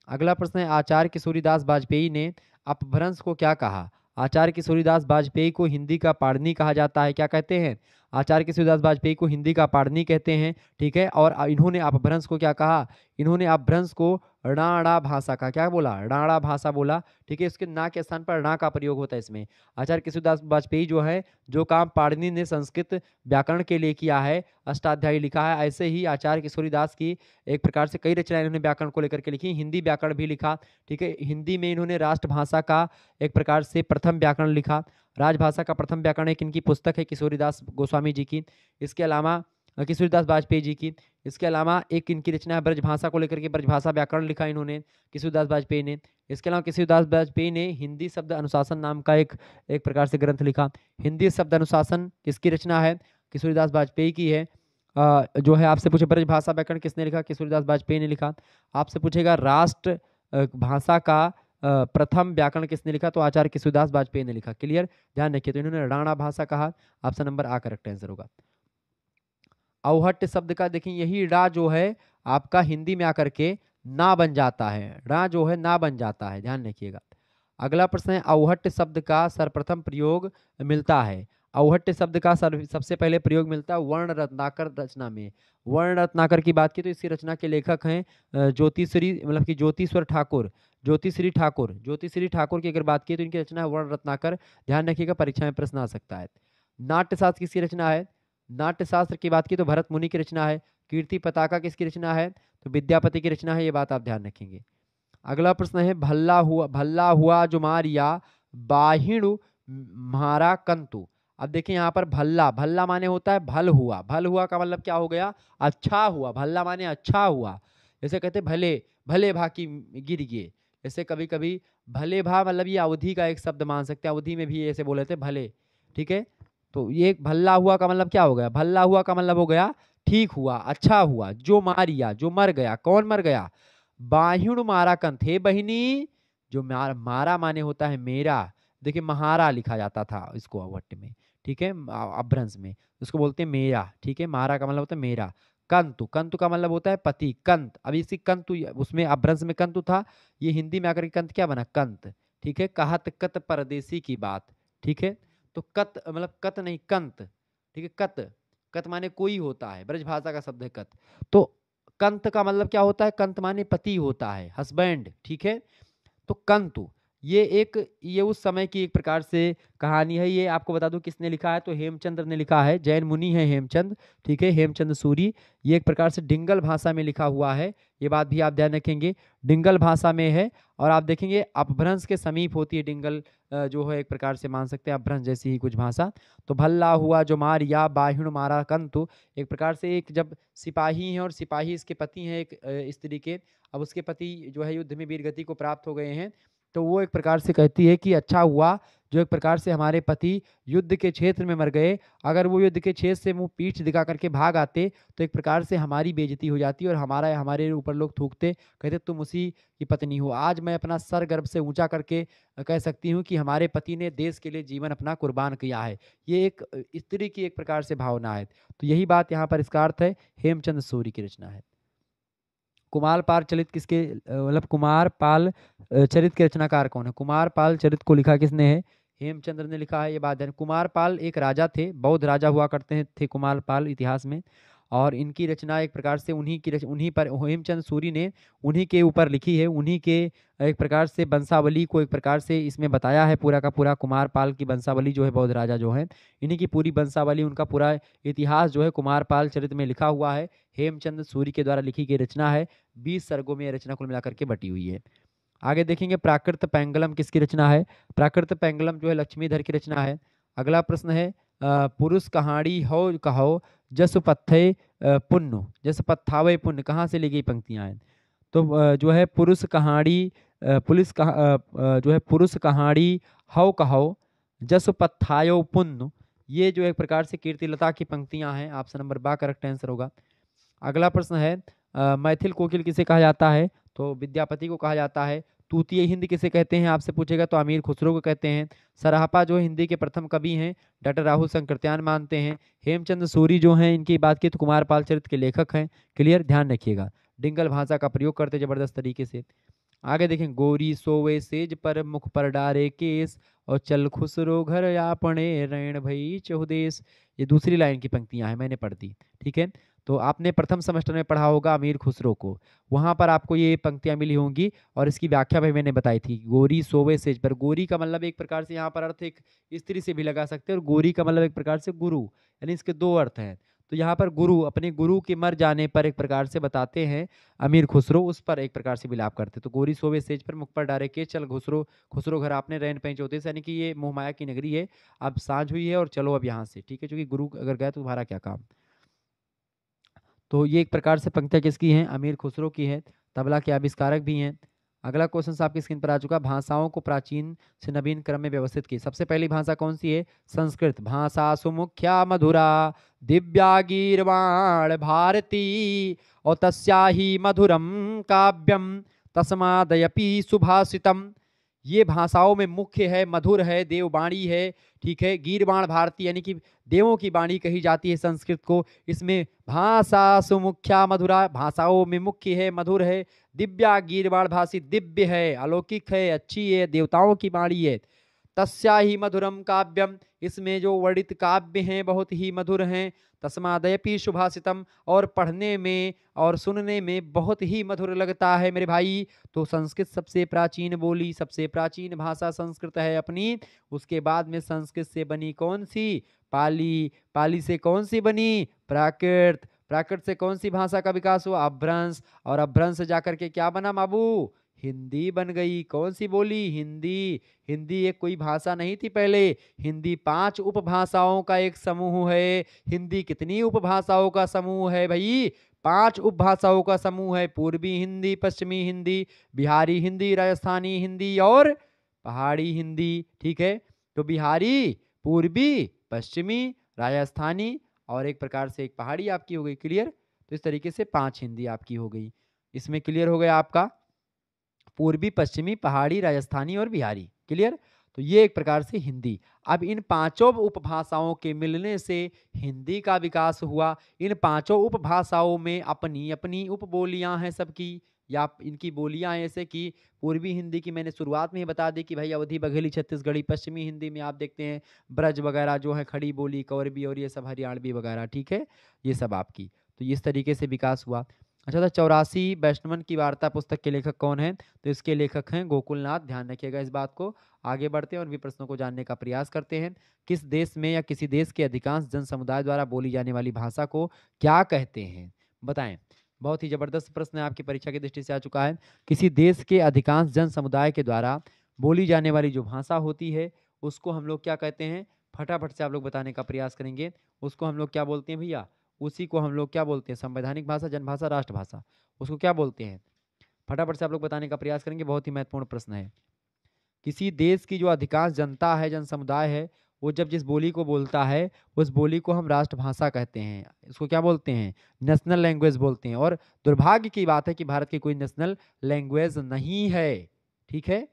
अगला प्रश्न है, आचार्य किशोरीदास वाजपेयी ने अपभ्रंश को क्या कहा? आचार्य किशोरीदास वाजपेयी को हिंदी का पाणिनि कहा जाता है। क्या कहते हैं? आचार्य किशोरीदास वाजपेयी को हिंदी का पाणिनि कहते हैं, ठीक है। और इन्होंने अपभ्रंश को क्या कहा? इन्होंने अपभ्रंश को राणा भाषा का, क्या बोला? राणा भाषा बोला, ठीक है। इसके ना के स्थान पर णा का प्रयोग होता है इसमें। आचार्य किशोरीदास वाजपेयी जो है, जो काम पाणिनि ने संस्कृत व्याकरण के लिए किया है, अष्टाध्यायी लिखा है, ऐसे ही आचार्य किशोरीदास की एक प्रकार से कई रचनाएं इन्होंने व्याकरण को लेकर के लिखी। हिंदी व्याकरण भी लिखा, ठीक है। हिंदी में इन्होंने राष्ट्रभाषा का एक प्रकार से प्रथम व्याकरण लिखा। राजभाषा का प्रथम व्याकरण एक इनकी पुस्तक है किशोरीदास गोस्वामी जी की। इसके अलावा किशोरीदास वाजपेयी जी की। इसके अलावा एक इनकी रचना है ब्रजभाषा को लेकर के, ब्रजभाषा व्याकरण लिखा इन्होंने किशोरीदास वाजपेयी ने। इसके अलावा किशोरीदास वाजपेयी ने हिंदी शब्द अनुशासन नाम का एक प्रकार से ग्रंथ लिखा। हिंदी शब्द अनुशासन किसकी रचना है? किशोरीदास वाजपेयी की है। जो है आपसे पूछे ब्रजभाषा व्याकरण किसने लिखा? किशोरीदास वाजपेयी ने लिखा। आपसे पूछेगा राष्ट्र भाषा का प्रथम व्याकरण किसने लिखा? तो आचार्य किशोरीदास वाजपेयी ने लिखा। क्लियर, ध्यान रखिए। तो इन्होंने राणा भाषा कहा। ऑप्शन नंबर आ करेक्ट आंसर होगा। औहट्ट शब्द का देखिए, यही रा जो है आपका हिंदी में आकर के ना बन जाता है। रा जो है ना बन जाता है, ध्यान रखिएगा। अगला प्रश्न है, औहट्ट शब्द का सर्वप्रथम प्रयोग मिलता है। औहट्ट शब्द का सबसे पहले प्रयोग मिलता है वर्ण रत्नाकर रचना में। वर्ण रत्नाकर की बात की तो इसकी रचना के लेखक हैं ज्योतिश्री, मतलब कि ज्योतिश्वर ठाकुर, ज्योतिश्री ठाकुर। ज्योतिश्री ठाकुर की अगर बात की तो इनकी रचना है वर्ण रत्नाकर। ध्यान रखिएगा, परीक्षा में प्रश्न आ सकता है। नाट्यशास्त्र किसकी रचना है? नाट्यशास्त्र की बात की तो भरत मुनि की रचना है। कीर्ति पताका किसकी रचना है? तो विद्यापति की रचना है, ये बात आप ध्यान रखेंगे। अगला प्रश्न है, भल्ला हुआ जो मारिया बाहिणु म्हारा कंतु। अब देखिए यहाँ पर भल्ला, भल्ला माने होता है भल हुआ। भल हुआ का मतलब क्या हो गया? अच्छा हुआ। भल्ला माने अच्छा हुआ। जैसे कहते भले भले भा की गिर गए। जैसे कभी कभी भले भा मतलब ये अवधि का एक शब्द मान सकते हैं, अवधि में भी ऐसे बोले थे भले, ठीक है। तो ये भल्ला हुआ का मतलब क्या हो गया? भल्ला हुआ का मतलब हो गया ठीक हुआ, अच्छा हुआ। जो मारिया, जो मर गया। कौन मर गया? बाहिण मारा कंथ, हे बहिनी। जो मारा माने होता है मेरा। देखिए महारा लिखा जाता था इसको औहट्ट में, ठीक है, अपभ्रंश में उसको बोलते हैं मेरा, ठीक है। मारा का मतलब होता है मेरा। कंतु, कंतु का मतलब होता है पति, कंत। अब इसी कंतु, उसमें अपभ्रंश में कंतु था, ये हिंदी में आकर के कंत क्या बना? कंत, ठीक है। कहत कत परदेसी की बात, ठीक है। तो कत मतलब कत नहीं, कंत, ठीक है। कत, कत माने कोई होता है, ब्रजभाषा का शब्द है कत। तो कंत का मतलब क्या होता है? कंत माने पति होता है, हस्बैंड, ठीक है। तो कंतु ये उस समय की एक प्रकार से कहानी है। ये आपको बता दूं किसने लिखा है? तो हेमचंद्र ने लिखा है। जैन मुनि है हेमचंद, ठीक है, हेमचंद सूरी। ये एक प्रकार से डिंगल भाषा में लिखा हुआ है, ये बात भी आप ध्यान रखेंगे, डिंगल भाषा में है। और आप देखेंगे अपभ्रंश के समीप होती है डिंगल, जो है एक प्रकार से मान सकते हैं अपभ्रंश जैसी ही कुछ भाषा। तो भल्ला हुआ जो मार या बाहिण मारा कंतु, एक प्रकार से एक जब सिपाही हैं और सिपाही इसके पति हैं एक स्त्री के, अब उसके पति जो है युद्ध में वीरगति को प्राप्त हो गए हैं, तो वो एक प्रकार से कहती है कि अच्छा हुआ जो एक प्रकार से हमारे पति युद्ध के क्षेत्र में मर गए। अगर वो युद्ध के क्षेत्र से मुंह पीठ दिखा करके भाग आते तो एक प्रकार से हमारी बेइज्जती हो जाती और हमारे ऊपर लोग थूकते, कहते तुम उसी की पत्नी हो। आज मैं अपना सर गर्भ से ऊंचा करके कह सकती हूँ कि हमारे पति ने देश के लिए जीवन अपना कुर्बान किया है। ये एक स्त्री की एक प्रकार से भावना है। तो यही बात यहाँ पर इसका अर्थ है। हेमचंद सूरी की रचना है। कुमारपाल चरित किसके, मतलब कुमारपाल चरित के रचनाकार कौन है? कुमारपाल चरित को लिखा किसने है? हेमचंद्र ने लिखा है, ये बात है। कुमारपाल एक राजा थे, बौद्ध राजा हुआ करते थे कुमारपाल इतिहास में। और इनकी रचना एक प्रकार से उन्हीं पर हेमचंद सूरी ने उन्हीं के ऊपर लिखी है। उन्हीं के एक प्रकार से वंशावली को एक प्रकार से इसमें बताया है। पूरा का पूरा कुमारपाल की वंशावली जो है, बौद्ध राजा जो है, इन्हीं की पूरी वंशावली, उनका पूरा इतिहास जो है कुमारपाल चरित में लिखा हुआ है। हेमचंद सूरी के द्वारा लिखी गई रचना है। 20 सर्गों में यह रचना कुल मिलाकर के बटी हुई है। आगे देखेंगे प्राकृत पैंगलम किसकी रचना है? प्राकृत पैंगलम जो है लक्ष्मीधर की रचना है। अगला प्रश्न है, पुरुष कहाड़ी हो कहो जस पत्थे पुण्य, जस पत्थावे पुण्य, कहाँ से ली गई पंक्तियां हैं? तो जो है पुरुष कहाड़ी, जो है पुरुष कहाड़ी हौ कहो जस पत्थायो पुण्य, ये जो एक प्रकार से कीर्तिलता की पंक्तियां हैं। ऑप्शन नंबर बा करेक्ट आंसर होगा। अगला प्रश्न है मैथिल कोकिल किसे कहा जाता है? तो विद्यापति को कहा जाता है। तूतीय हिंद किसे कहते हैं आपसे पूछेगा तो अमीर खुसरो को कहते हैं। सराहपा जो हिंदी के प्रथम कवि हैं डॉक्टर राहुल शंकरत्यान मानते हैं। हेमचंद सूरी जो हैं इनकी बात की तो कुमारपाल चरित्र के लेखक हैं। क्लियर, ध्यान रखिएगा। डिंगल भाषा का प्रयोग करते जबरदस्त तरीके से। आगे देखें, गोरी सोवे सेज पर मुख पर डारे केस और चल खुसरो घर आपने रैण भई चहुदेश। ये दूसरी लाइन की पंक्तियां हैं, मैंने पढ़ दी। ठीक है, तो आपने प्रथम सेमेस्टर में पढ़ा होगा अमीर खुसरो को, वहां पर आपको ये पंक्तियां मिली होंगी और इसकी व्याख्या भी मैंने बताई थी। गोरी सोवे सेज पर, गोरी का मतलब एक प्रकार से यहाँ पर अर्थ एक स्त्री से भी लगा सकते हैं और गोरी का मतलब एक प्रकार से गुरु, यानी इसके दो अर्थ हैं। तो यहाँ पर गुरु, अपने गुरु के मर जाने पर एक प्रकार से बताते हैं अमीर खुसरो, उस पर एक प्रकार से विलाप करते। तो गोरी सोवे सेज पर मुख पर डारे के चल खुसरो, खुसरो घर आपने रैन पैंच होते, यानी कि ये मोहमाया की नगरी है, अब सांझ हुई है और चलो अब यहाँ से। ठीक है, क्योंकि गुरु अगर गए तो तुम्हारा क्या काम। तो ये एक प्रकार से पंक्तियां किसकी हैं? अमीर खुसरो की है। तबला के आविष्कारक भी हैं। अगला क्वेश्चन आपकी स्क्रीन पर आ चुका। भाषाओं को प्राचीन से नवीन क्रम में व्यवस्थित की। सबसे पहली भाषा कौन सी है? संस्कृत। भाषा सुमुख्या मधुरा दिव्या गीर्वाण भारती और तस्या ही मधुरम काव्यम तस्मादयपि सुभाषितम। ये भाषाओं में मुख्य है, मधुर है, देववाणी है। ठीक है, गीर्वाण भारती यानी कि देवों की वाणी कही जाती है संस्कृत को। इसमें भाषा सुमुख्या मधुरा, भाषाओं में मुख्य है, मधुर है। दिव्या गीर्वाण भाषी, दिव्य है, अलौकिक है, अच्छी है, देवताओं की वाणी है। तस्या ही मधुरम काव्यम, इसमें जो वर्णित काव्य हैं बहुत ही मधुर हैं। तस्मादयपि सुभाषितम, और पढ़ने में और सुनने में बहुत ही मधुर लगता है मेरे भाई। तो संस्कृत सबसे प्राचीन बोली, सबसे प्राचीन भाषा संस्कृत है अपनी। उसके बाद में संस्कृत से बनी कौन सी? पाली। पाली से कौन सी बनी? प्राकृत। प्राकृत से कौन सी भाषा का विकास हुआ? अपभ्रंश। और अपभ्रंश से जाकर के क्या बना बाबू? हिंदी बन गई। कौन सी बोली? हिंदी। हिंदी एक कोई भाषा नहीं थी पहले, हिंदी 5 उपभाषाओं का एक समूह है। हिंदी कितनी उपभाषाओं का समूह है भाई? 5 उपभाषाओं का समूह है। पूर्वी हिंदी, पश्चिमी हिंदी, बिहारी हिंदी, राजस्थानी हिंदी और पहाड़ी हिंदी। ठीक है, तो बिहारी, पूर्वी, पश्चिमी, राजस्थानी और एक प्रकार से एक पहाड़ी आपकी हो गई। क्लियर? तो इस तरीके से 5 हिंदी आपकी हो गई। इसमें क्लियर हो गया आपका पूर्वी, पश्चिमी, पहाड़ी, राजस्थानी और बिहारी। क्लियर? तो ये एक प्रकार से हिंदी। अब इन 5 उपभाषाओं के मिलने से हिंदी का विकास हुआ। इन 5 उपभाषाओं में अपनी अपनी उपबोलियां हैं सबकी, या इनकी बोलियां हैं, ऐसे कि पूर्वी हिंदी की मैंने शुरुआत में ही बता दी कि भाई अवधी, बघेली, छत्तीसगढ़ी। पश्चिमी हिंदी में आप देखते हैं ब्रज वगैरह जो है, खड़ी बोली, कौरबी और ये सब हरियाणवी वगैरह। ठीक है, ये सब आपकी। तो इस तरीके से विकास हुआ। अच्छा, तो 84 वैष्णवन की वार्ता पुस्तक के लेखक कौन है? तो इसके लेखक हैं गोकुलनाथ। ध्यान रखिएगा इस बात को। आगे बढ़ते हैं और भी प्रश्नों को जानने का प्रयास करते हैं। किस देश में या किसी देश के अधिकांश जन समुदाय द्वारा बोली जाने वाली भाषा को क्या कहते हैं? बताएं। बहुत ही जबरदस्त प्रश्न है, आपकी परीक्षा की दृष्टि से आ चुका है। किसी देश के अधिकांश जन समुदाय के द्वारा बोली जाने वाली जो भाषा होती है उसको हम लोग क्या कहते हैं? फटाफट से आप लोग बताने का प्रयास करेंगे। उसको हम लोग क्या बोलते हैं भैया? उसी को हम लोग क्या बोलते हैं? संवैधानिक भाषा, जनभाषा, राष्ट्रभाषा। उसको क्या बोलते हैं? फटाफट से आप लोग बताने का प्रयास करेंगे। बहुत ही महत्वपूर्ण प्रश्न है। किसी देश की जो अधिकांश जनता है, जन समुदाय है, वो जब जिस बोली को बोलता है उस बोली को हम राष्ट्रभाषा कहते हैं। इसको क्या बोलते हैं? नेशनल लैंग्वेज बोलते हैं। और दुर्भाग्य की बात है कि भारत की कोई नेशनल लैंग्वेज नहीं है। ठीक है,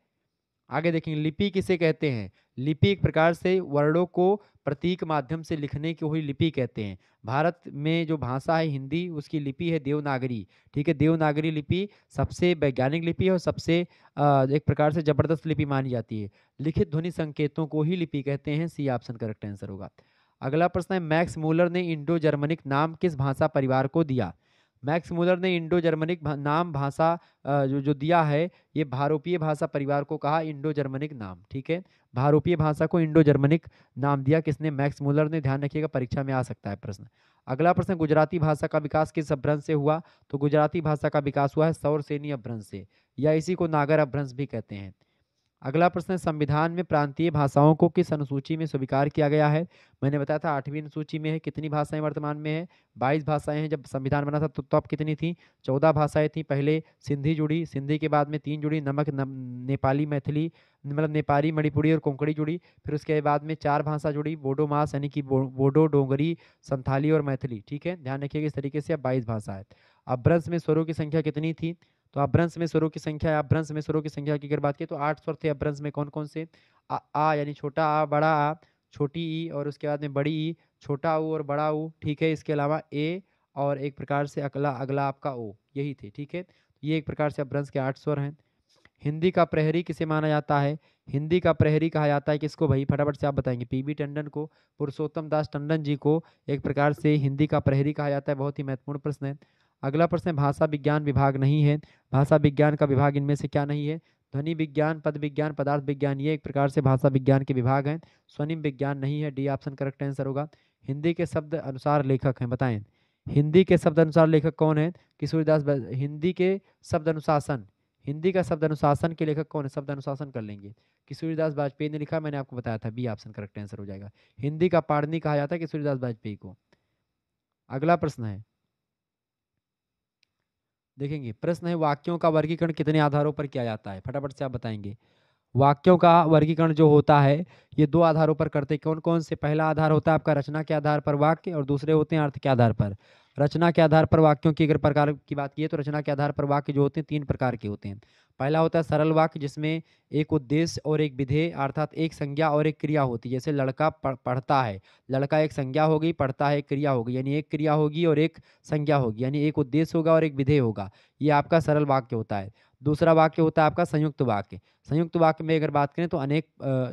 आगे देखेंगे, लिपि किसे कहते हैं? लिपि एक प्रकार से वर्णों को प्रतीक माध्यम से लिखने की हुई लिपि कहते हैं। भारत में जो भाषा है हिंदी, उसकी लिपि है देवनागरी। ठीक है, देवनागरी लिपि सबसे वैज्ञानिक लिपि है और सबसे एक प्रकार से जबरदस्त लिपि मानी जाती है। लिखित ध्वनि संकेतों को ही लिपि कहते हैं। सी ऑप्शन करेक्ट आंसर होगा। अगला प्रश्न है, मैक्स मूलर ने इंडो जर्मनिक नाम किस भाषा परिवार को दिया? मैक्स मूलर ने इंडो जर्मनिक नाम भाषा जो दिया है, ये भारोपीय भाषा परिवार को कहा इंडो जर्मनिक नाम। ठीक है, भारोपीय भाषा को इंडो जर्मनिक नाम दिया किसने? मैक्स मूलर ने। ध्यान रखिएगा, परीक्षा में आ सकता है प्रश्न। अगला प्रश्न, गुजराती भाषा का विकास किस अपभ्रंश से हुआ? तो गुजराती भाषा का विकास हुआ है सौर सेनी अपभ्रंश से, या इसी को नागर अपभ्रंश भी कहते हैं। अगला प्रश्न है, संविधान में प्रांतीय भाषाओं को किस अनुसूची में स्वीकार किया गया है? मैंने बताया था 8वीं अनुसूची में है। कितनी भाषाएं वर्तमान में है? 22 भाषाएं हैं। जब संविधान बना था तो अब कितनी थी? 14 भाषाएं थी। पहले सिंधी जुड़ी, सिंधी के बाद में 3 जुड़ी, नेपाली, मैथिली, मतलब नेपाली, मणिपुरी और कोंकणी जुड़ी। फिर उसके बाद में 4 भाषा जुड़ी, बोडो मास यानी कि बोडो, डोगरी, संथाली और मैथिली। ठीक है, ध्यान रखिएगा। इस तरीके से अब 22 भाषा है। अपभ्रंश में स्वरों की संख्या कितनी थी? तो अपभ्रंश में स्वरों की संख्या, अपभ्रंश में स्वरों की संख्या की अगर बात करें तो 8 स्वर थे अपभ्रंश में। कौन कौन से? आ यानी छोटा आ, बड़ा आ, छोटी ई, और उसके बाद में बड़ी ई, छोटा ऊ और बड़ा ऊ। ठीक है, इसके अलावा ए और एक प्रकार से अगला अगला आपका ओ, यही थे। ठीक है, ये एक प्रकार से अपभ्रंश के 8 स्वर हैं। हिंदी का प्रहरी किसे माना जाता है? हिंदी का प्रहरी कहा जाता है किसको भाई? फटाफट से आप बताएंगे। पीबी टंडन को, पुरुषोत्तम दास टंडन जी को एक प्रकार से हिंदी का प्रहरी कहा जाता है। बहुत ही महत्वपूर्ण प्रश्न है। अगला प्रश्न है, भाषा विज्ञान विभाग नहीं है। भाषा विज्ञान का विभाग इनमें से क्या नहीं है? ध्वनि विज्ञान, पद विज्ञान, पदार्थ विज्ञान, ये एक प्रकार से भाषा विज्ञान के विभाग हैं। स्वनिम विज्ञान नहीं है। डी ऑप्शन करेक्ट आंसर होगा। हिंदी के शब्द अनुसार लेखक हैं, बताएं। हिंदी के शब्द अनुसार लेखक कौन है? किशोरीदास। हिंदी के शब्द अनुशासन, हिंदी का शब्द अनुशासन के लेखक कौन है? शब्द अनुशासन कर लेंगे, किशोरीदास वाजपेयी ने लिखा। मैंने आपको बताया था, बी ऑप्शन करेक्ट आंसर हो जाएगा। हिंदी का पाणिनि कहा जाता है किशोरीदास वाजपेयी को। अगला प्रश्न है, देखेंगे, प्रश्न है, वाक्यों का वर्गीकरण कितने आधारों पर किया जाता है? फटाफट से आप बताएंगे। वाक्यों का वर्गीकरण जो होता है ये 2 आधारों पर करते हैं। कौन कौन से? पहला आधार होता है आपका रचना के आधार पर वाक्य, और दूसरे होते हैं अर्थ के आधार पर। रचना के आधार पर वाक्यों की अगर प्रकार की बात की तो रचना के आधार पर वाक्य जो होते हैं 3 प्रकार के होते हैं। पहला होता है सरल वाक्य, जिसमें एक उद्देश्य और एक विधेय, अर्थात एक संज्ञा और एक क्रिया होती है। जैसे लड़का पढ़ता है, लड़का एक संज्ञा होगी, पढ़ता है एक क्रिया होगी, यानी एक क्रिया होगी और एक संज्ञा होगी, यानी एक उद्देश्य होगा और एक विधेय होगा। ये आपका सरल वाक्य होता है। दूसरा वाक्य होता है आपका संयुक्त वाक्य। संयुक्त वाक्य में अगर बात करें तो अनेक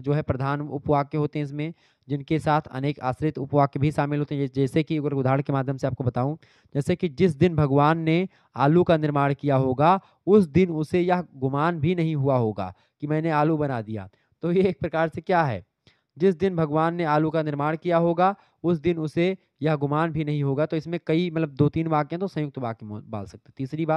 जो है प्रधान उपवाक्य होते हैं इसमें, जिनके साथ अनेक आश्रित उपवाक्य भी शामिल होते हैं। जैसे कि अगर उदाहरण के माध्यम से आपको बताऊं, जैसे कि जिस दिन भगवान ने आलू का निर्माण किया होगा उस दिन उसे यह गुमान भी नहीं हुआ होगा कि मैंने आलू बना दिया। तो ये एक प्रकार से क्या है? जिस दिन भगवान ने आलू का निर्माण किया होगा उस दिन उसे यह गुमान भी नहीं होगा। तो इसमें कई मतलब 2-3 वाक्य हैं, तो संयुक्त वाक्य बाल सकते।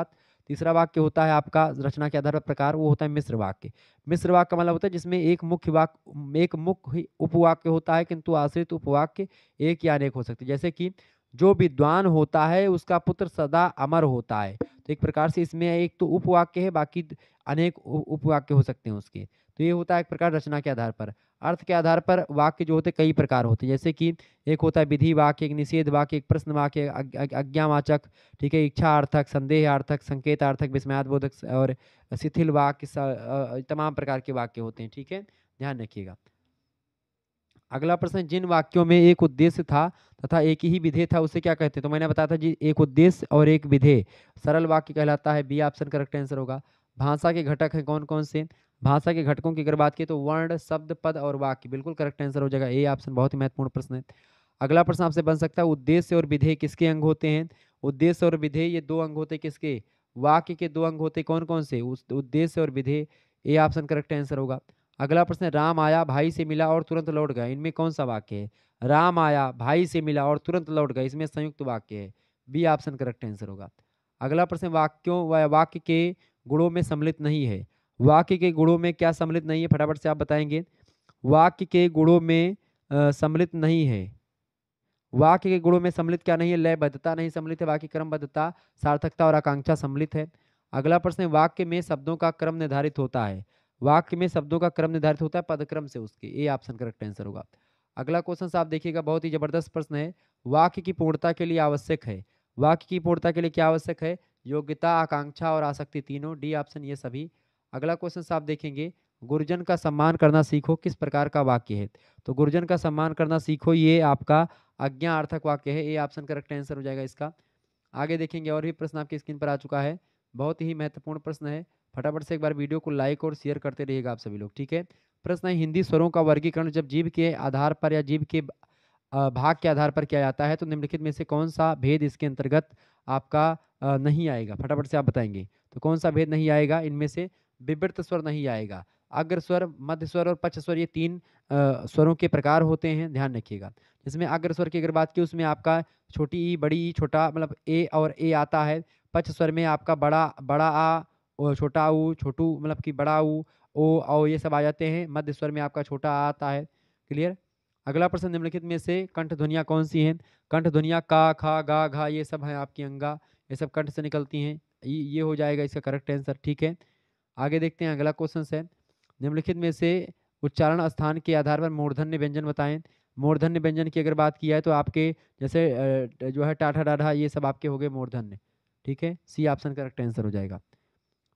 तीसरा वाक्य होता है आपका रचना के आधार पर प्रकार, वो होता है मिश्र वाक्य। मिश्र वाक्य का मतलब होता है जिसमें एक मुख्य उपवाक्य होता है किंतु आश्रित उपवाक्य एक या अनेक हो सकते हैं। जैसे कि जो विद्वान होता है उसका पुत्र सदा अमर होता है। तो एक प्रकार से इसमें एक तो उपवाक्य है, बाकी अनेक उपवाक्य हो सकते हैं उसके। तो ये होता है एक प्रकार रचना के आधार पर। अर्थ के आधार पर वाक्य जो होते हैं कई प्रकार होते हैं। जैसे कि एक होता है विधि वाक्य, एक निषेध वाक्य, एक प्रश्न वाक्य, आज्ञावाचक, ठीक है, इच्छार्थक, संदेहार्थक, संकेतार्थक, विस्मयादिबोधक और शिथिल वाक्य, तमाम प्रकार के वाक्य होते हैं। ठीक है, ध्यान रखिएगा। अगला प्रश्न, जिन वाक्यों में एक उद्देश्य था तथा एक ही विधेय था उसे क्या कहते हैं? तो मैंने बताया था जी, एक उद्देश्य और एक विधेय सरल वाक्य कहलाता है। बी ऑप्शन करेक्ट आंसर होगा। भाषा के घटक हैं कौन कौन से? भाषा के घटकों की अगर बात की तो वर्ण, शब्द, पद और वाक्य, बिल्कुल करेक्ट आंसर हो जाएगा। ए ऑप्शन बहुत ही महत्वपूर्ण प्रश्न है। अगला प्रश्न आपसे बन सकता है, उद्देश्य और विधेय किसके अंग होते हैं? उद्देश्य और विधेय ये 2 अंग होते हैं किसके? वाक्य के 2 अंग होते हैं। कौन कौन से? उद्देश्य और विधेय। ए ऑप्शन करेक्ट आंसर होगा। अगला प्रश्न है, राम आया, भाई से मिला और तुरंत लौट गया, इनमें कौन सा वाक्य है? राम आया, भाई से मिला और तुरंत लौट गया, इसमें संयुक्त वाक्य है। बी ऑप्शन करेक्ट आंसर होगा। अगला प्रश्न, वाक्यों व वाक्य के गुणों में सम्मिलित नहीं है। वाक्य के गुणों में क्या सम्मिलित नहीं है? फटाफट से आप बताएंगे। वाक्य के गुणों में सम्मिलित नहीं है। वाक्य के गुणों में सम्मिलित क्या नहीं है? लयबद्धता नहीं सम्मिलित है, वाक्य क्रमबद्धता, सार्थकता और आकांक्षा सम्मिलित है। अगला प्रश्न है, वाक्य में शब्दों का क्रम निर्धारित होता है। वाक्य में शब्दों का क्रम निर्धारित होता है पदक्रम से उसके। ए ऑप्शन करेक्ट आंसर होगा। अगला क्वेश्चन आप देखिएगा, बहुत ही जबरदस्त प्रश्न है। वाक्य की पूर्णता के लिए आवश्यक है। वाक्य की पूर्णता के लिए क्या आवश्यक है? योग्यता, आकांक्षा और आसक्ति, तीनों। डी ऑप्शन ये सभी। अगला क्वेश्चन आप देखेंगे, गुरुजन का सम्मान करना सीखो किस प्रकार का वाक्य है? तो गुरुजन का सम्मान करना सीखो ये आपका आज्ञार्थक वाक्य है। ए ऑप्शन करेक्ट आंसर हो जाएगा इसका। आगे देखेंगे, और भी प्रश्न आपकी स्क्रीन पर आ चुका है, बहुत ही महत्वपूर्ण प्रश्न है। फटाफट से एक बार वीडियो को लाइक और शेयर करते रहिएगा आप सभी लोग। ठीक है, प्रश्न है, हिंदी स्वरों का वर्गीकरण जब जीभ के आधार पर या जीभ के भाग के आधार पर किया जाता है तो निम्नलिखित में से कौन सा भेद इसके अंतर्गत आपका नहीं आएगा? फटाफट से आप बताएंगे। तो कौन सा भेद नहीं आएगा? इनमें से विवृत स्वर नहीं आएगा। अग्र स्वर, मध्य स्वर और पक्ष स्वर, ये 3 स्वरों के प्रकार होते हैं, ध्यान रखिएगा। जिसमें अग्र स्वर की अगर बात की उसमें आपका छोटी ई, बड़ी ई, छोटा मतलब ए और ए आता है। पक्ष स्वर में आपका बड़ा बड़ा आ छोटा ऊ, छोटू मतलब कि बड़ा ऊ, ओ, औ ये सब आ जाते हैं। मध्य स्वर में आपका छोटा आ आता है। क्लियर। अगला प्रश्न, निम्नलिखित में से कंठ ध्वनियाँ कौन सी हैं? कंठ ध्वनियाँ का, खा, गा, घा ये सब हैं आपकी अंगा, ये सब कंठ से निकलती हैं। ये हो जाएगा इसका करेक्ट आंसर। ठीक है, आगे देखते हैं। अगला क्वेश्चन है, निम्नलिखित में से उच्चारण स्थान के आधार पर मूर्धन्य व्यंजन बताएं। मूर्धन्य व्यंजन की अगर बात किया है तो आपके जैसे जो है टाठा डाढ़ा ये सब आपके हो गए मूर्धन्य। ठीक है, सी ऑप्शन करेक्ट आंसर हो जाएगा।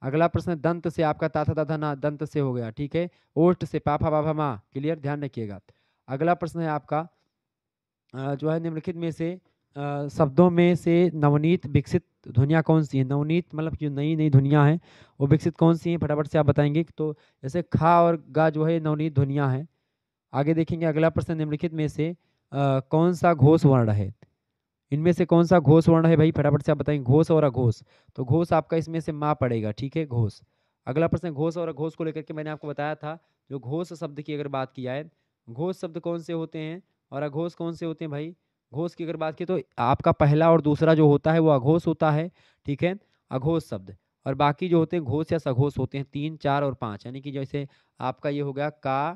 अगला प्रश्न, दंत से आपका ताथा दाधा ना दंत से हो गया। ठीक है, ओष्ठ से पाफा बाफा मा। क्लियर, ध्यान रखिएगा। अगला प्रश्न है आपका जो है निम्नलिखित में से शब्दों में से नवनीत विकसित ध्वनियाँ कौन सी हैं? नवनीत मतलब जो नई नई ध्वनियाँ हैं वो विकसित कौन सी हैं, फटाफट से आप बताएंगे। तो जैसे खा और गा जो है नवनीत ध्वनियाँ हैं। आगे देखेंगे अगला प्रश्न, निम्नलिखित में से कौन सा घोष वर्ण है? इनमें से कौन सा घोष वर्ण है भाई, फटाफट से आप बताएंगे। घोष और अघोष, तो घोष आपका इसमें से माँ पड़ेगा। ठीक है, घोष। अगला प्रश्न, घोष और अघोष को लेकर के मैंने आपको बताया था। जो घोष शब्द की अगर बात किया है, घोष शब्द कौन से होते हैं और अघोष कौन से होते हैं भाई? घोष की अगर बात की तो आपका पहला और दूसरा जो होता है वो अघोष होता है। ठीक है, अघोष शब्द। और बाकी जो होते हैं घोष या सघोष होते हैं, 3, 4 और 5। यानी कि जैसे आपका ये हो गया का,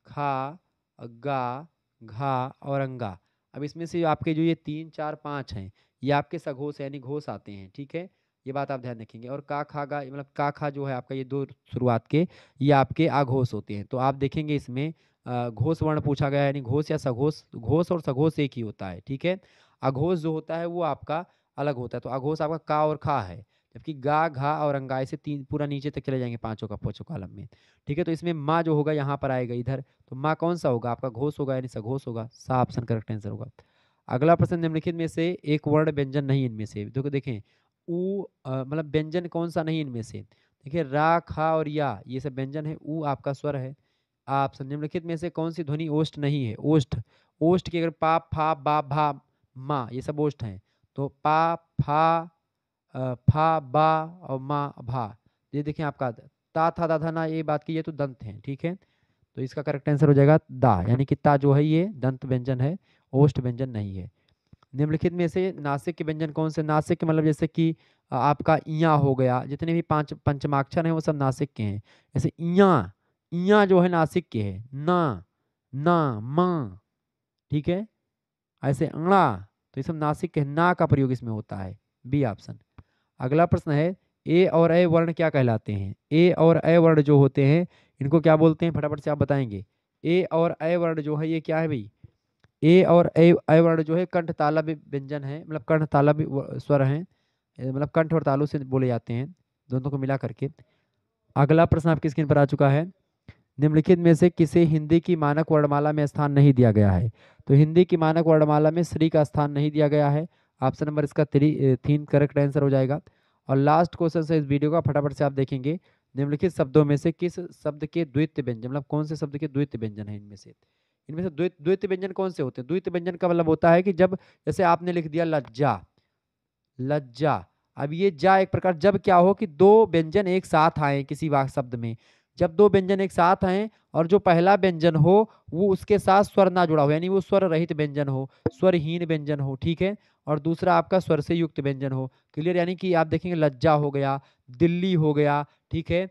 खा, गा, घा और अंगा। अब इसमें से आपके जो ये 3, 4, 5 हैं ये आपके सघोष यानी घोष आते हैं। ठीक है, ये बात आप ध्यान रखेंगे। और का, खा, गा मतलब का, खा जो है आपका ये 2 शुरुआत के ये आपके आघोष होते हैं। तो आप देखेंगे इसमें घोष वर्ण पूछा गया है, यानी घोष या सघोष। घोष और सघोष एक ही होता है। ठीक है, अघोष जो होता है वो आपका अलग होता है। तो अघोष आपका का और खा है, जबकि गा, घा और अंगा ऐसे 3 पूरा नीचे तक चले जाएंगे पांचों का पांचों कॉलम में। ठीक है, तो इसमें माँ जो होगा यहाँ पर आएगा इधर, तो माँ कौन सा होगा आपका? घोष होगा यानी सघोष होगा। सा ऑप्शन करेक्ट आंसर होगा। अगला प्रश्न, निम्नलिखित में से एक वर्ण व्यंजन नहीं इनमें से। देखो देखें, ऊ मतलब व्यंजन कौन सा नहीं इनमें से? देखिए रा, खा और या ये सब व्यंजन है। ऊ आपका स्वर है। आप निम्नलिखित में से कौन सी ध्वनि ओष्ठ नहीं है? ओष्ठ, ओष्ठ की अगर पा, फा, बा, भा, मा ये सब ओष्ठ हैं। तो पा, फा, फा, बा और मा, भा। ये देखें आपका ता, था, दा, धा, ना ये बात की, ये तो दंत हैं। ठीक है, तो इसका करेक्ट आंसर हो जाएगा दा, यानी कि ता जो है ये दंत व्यंजन है, ओष्ठ व्यंजन नहीं है। निम्नलिखित में से नासिक के व्यंजन कौन से? नासिक के मतलब जैसे कि आपका इया हो गया, जितने भी 5 पंचमाक्षर हैं वो सब नासिक के हैं। जैसे इया, इया जो है नासिक के है। ना, ना, मा। ठीक है, ऐसे अड़ा, तो ये सब नासिक के। ना का प्रयोग इसमें होता है। B option. अगला प्रश्न है, ए और ए वर्ण क्या कहलाते हैं? ए और ए वर्ण जो होते हैं इनको क्या बोलते हैं, फटाफट से आप बताएंगे। ए और ए वर्ण जो है ये क्या है भाई? ए और ए वर्ण जो है कंठ तालव्य व्यंजन है, मतलब कंठ तालव्य स्वर हैं, मतलब कंठ और तालु से बोले जाते हैं, दोनों को मिला करके। अगला प्रश्न आपकी स्क्रीन पर आ चुका है, निम्नलिखित में से किसे हिंदी की मानक वर्णमाला में स्थान नहीं दिया गया है? तो हिंदी की मानक वर्णमाला में श्री का स्थान नहीं दिया गया है। ऑप्शन नंबर इसका 3 करेक्ट आंसर हो जाएगा। और लास्ट क्वेश्चन है इस वीडियो का, फटाफट से आप देखेंगे। निम्नलिखित शब्दों में से किस शब्द के द्वितीय व्यंजन, मतलब कौन से शब्द के द्वितीय व्यंजन है इनमें से? इनमें से द्वितीय व्यंजन कौन से होते हैं? द्वितीय व्यंजन का मतलब होता है कि जब जैसे आपने लिख दिया लज्जा, लज्जा। अब ये जा एक प्रकार जब क्या हो कि 2 व्यंजन एक साथ आए किसी वाक्य शब्द में, जब 2 व्यंजन एक साथ आए और जो पहला व्यंजन हो वो उसके साथ स्वर ना जुड़ा हो, यानी वो स्वर रहित व्यंजन हो, स्वरहीन व्यंजन हो। ठीक है, और दूसरा आपका स्वर से युक्त व्यंजन हो। क्लियर, यानी कि आप देखेंगे लज्जा हो गया, दिल्ली हो गया। ठीक है,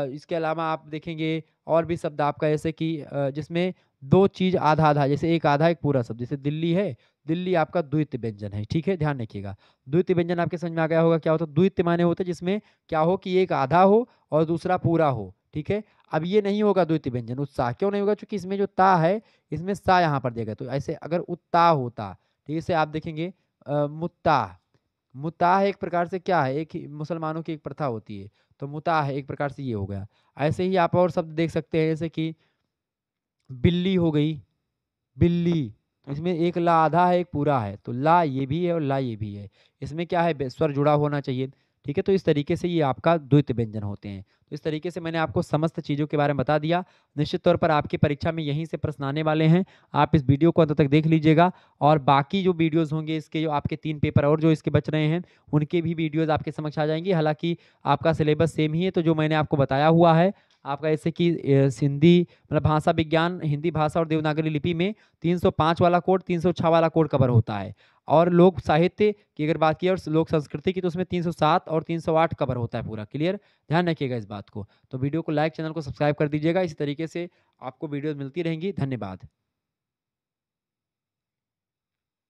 इसके अलावा आप देखेंगे और भी शब्द आपका जैसे कि जिसमें 2 चीज आधा आधा, जैसे एक आधा एक पूरा शब्द, जैसे दिल्ली है, दिल्ली आपका द्वितीय व्यंजन है। ठीक है, ध्यान रखिएगा। द्वितीय व्यंजन आपके समझ में आ गया होगा क्या होता है? द्वितीय माने होते जिसमें क्या हो कि एक आधा हो और दूसरा पूरा हो। ठीक है, अब ये नहीं होगा द्वितीय व्यंजन। उत्साह क्यों नहीं होगा? क्योंकि इसमें जो ता है इसमें सा यहाँ पर देगा। तो ऐसे अगर उत्ता होता, ठीक है, इसे आप देखेंगे मुत्ता, मुताह एक प्रकार से क्या है, एक मुसलमानों की एक प्रथा होती है, तो मुताह है एक प्रकार से ये हो गया। ऐसे ही आप और शब्द देख सकते हैं, जैसे कि बिल्ली हो गई, बिल्ली, तो इसमें एक ला आधा है एक पूरा है, तो ला ये भी है और ला ये भी है। इसमें क्या है, स्वर जुड़ा होना चाहिए। ठीक है, तो इस तरीके से ये आपका द्वितीय व्यंजन होते हैं। तो इस तरीके से मैंने आपको समस्त चीज़ों के बारे में बता दिया। निश्चित तौर पर आपकी परीक्षा में यहीं से प्रश्न आने वाले हैं, आप इस वीडियो को अंत तक देख लीजिएगा। और बाकी जो वीडियोज़ होंगे इसके, जो आपके 3 पेपर और जो इसके बच रहे हैं उनके भी वीडियोज़ आपके समक्ष आ जाएंगी। हालांकि आपका सिलेबस सेम ही है, तो जो मैंने आपको बताया हुआ है आपका जैसे कि हिंदी मतलब भाषा विज्ञान, हिंदी भाषा और देवनागरी लिपि में 305 वाला कोड, 306 वाला कोड कवर होता है। और लोक साहित्य की अगर बात की और लोक संस्कृति की, तो उसमें 307 और 308 कवर होता है पूरा। क्लियर, ध्यान रखिएगा इस बात को। तो वीडियो को लाइक, चैनल को सब्सक्राइब कर दीजिएगा। इसी तरीके से आपको वीडियोस मिलती रहेंगी। धन्यवाद।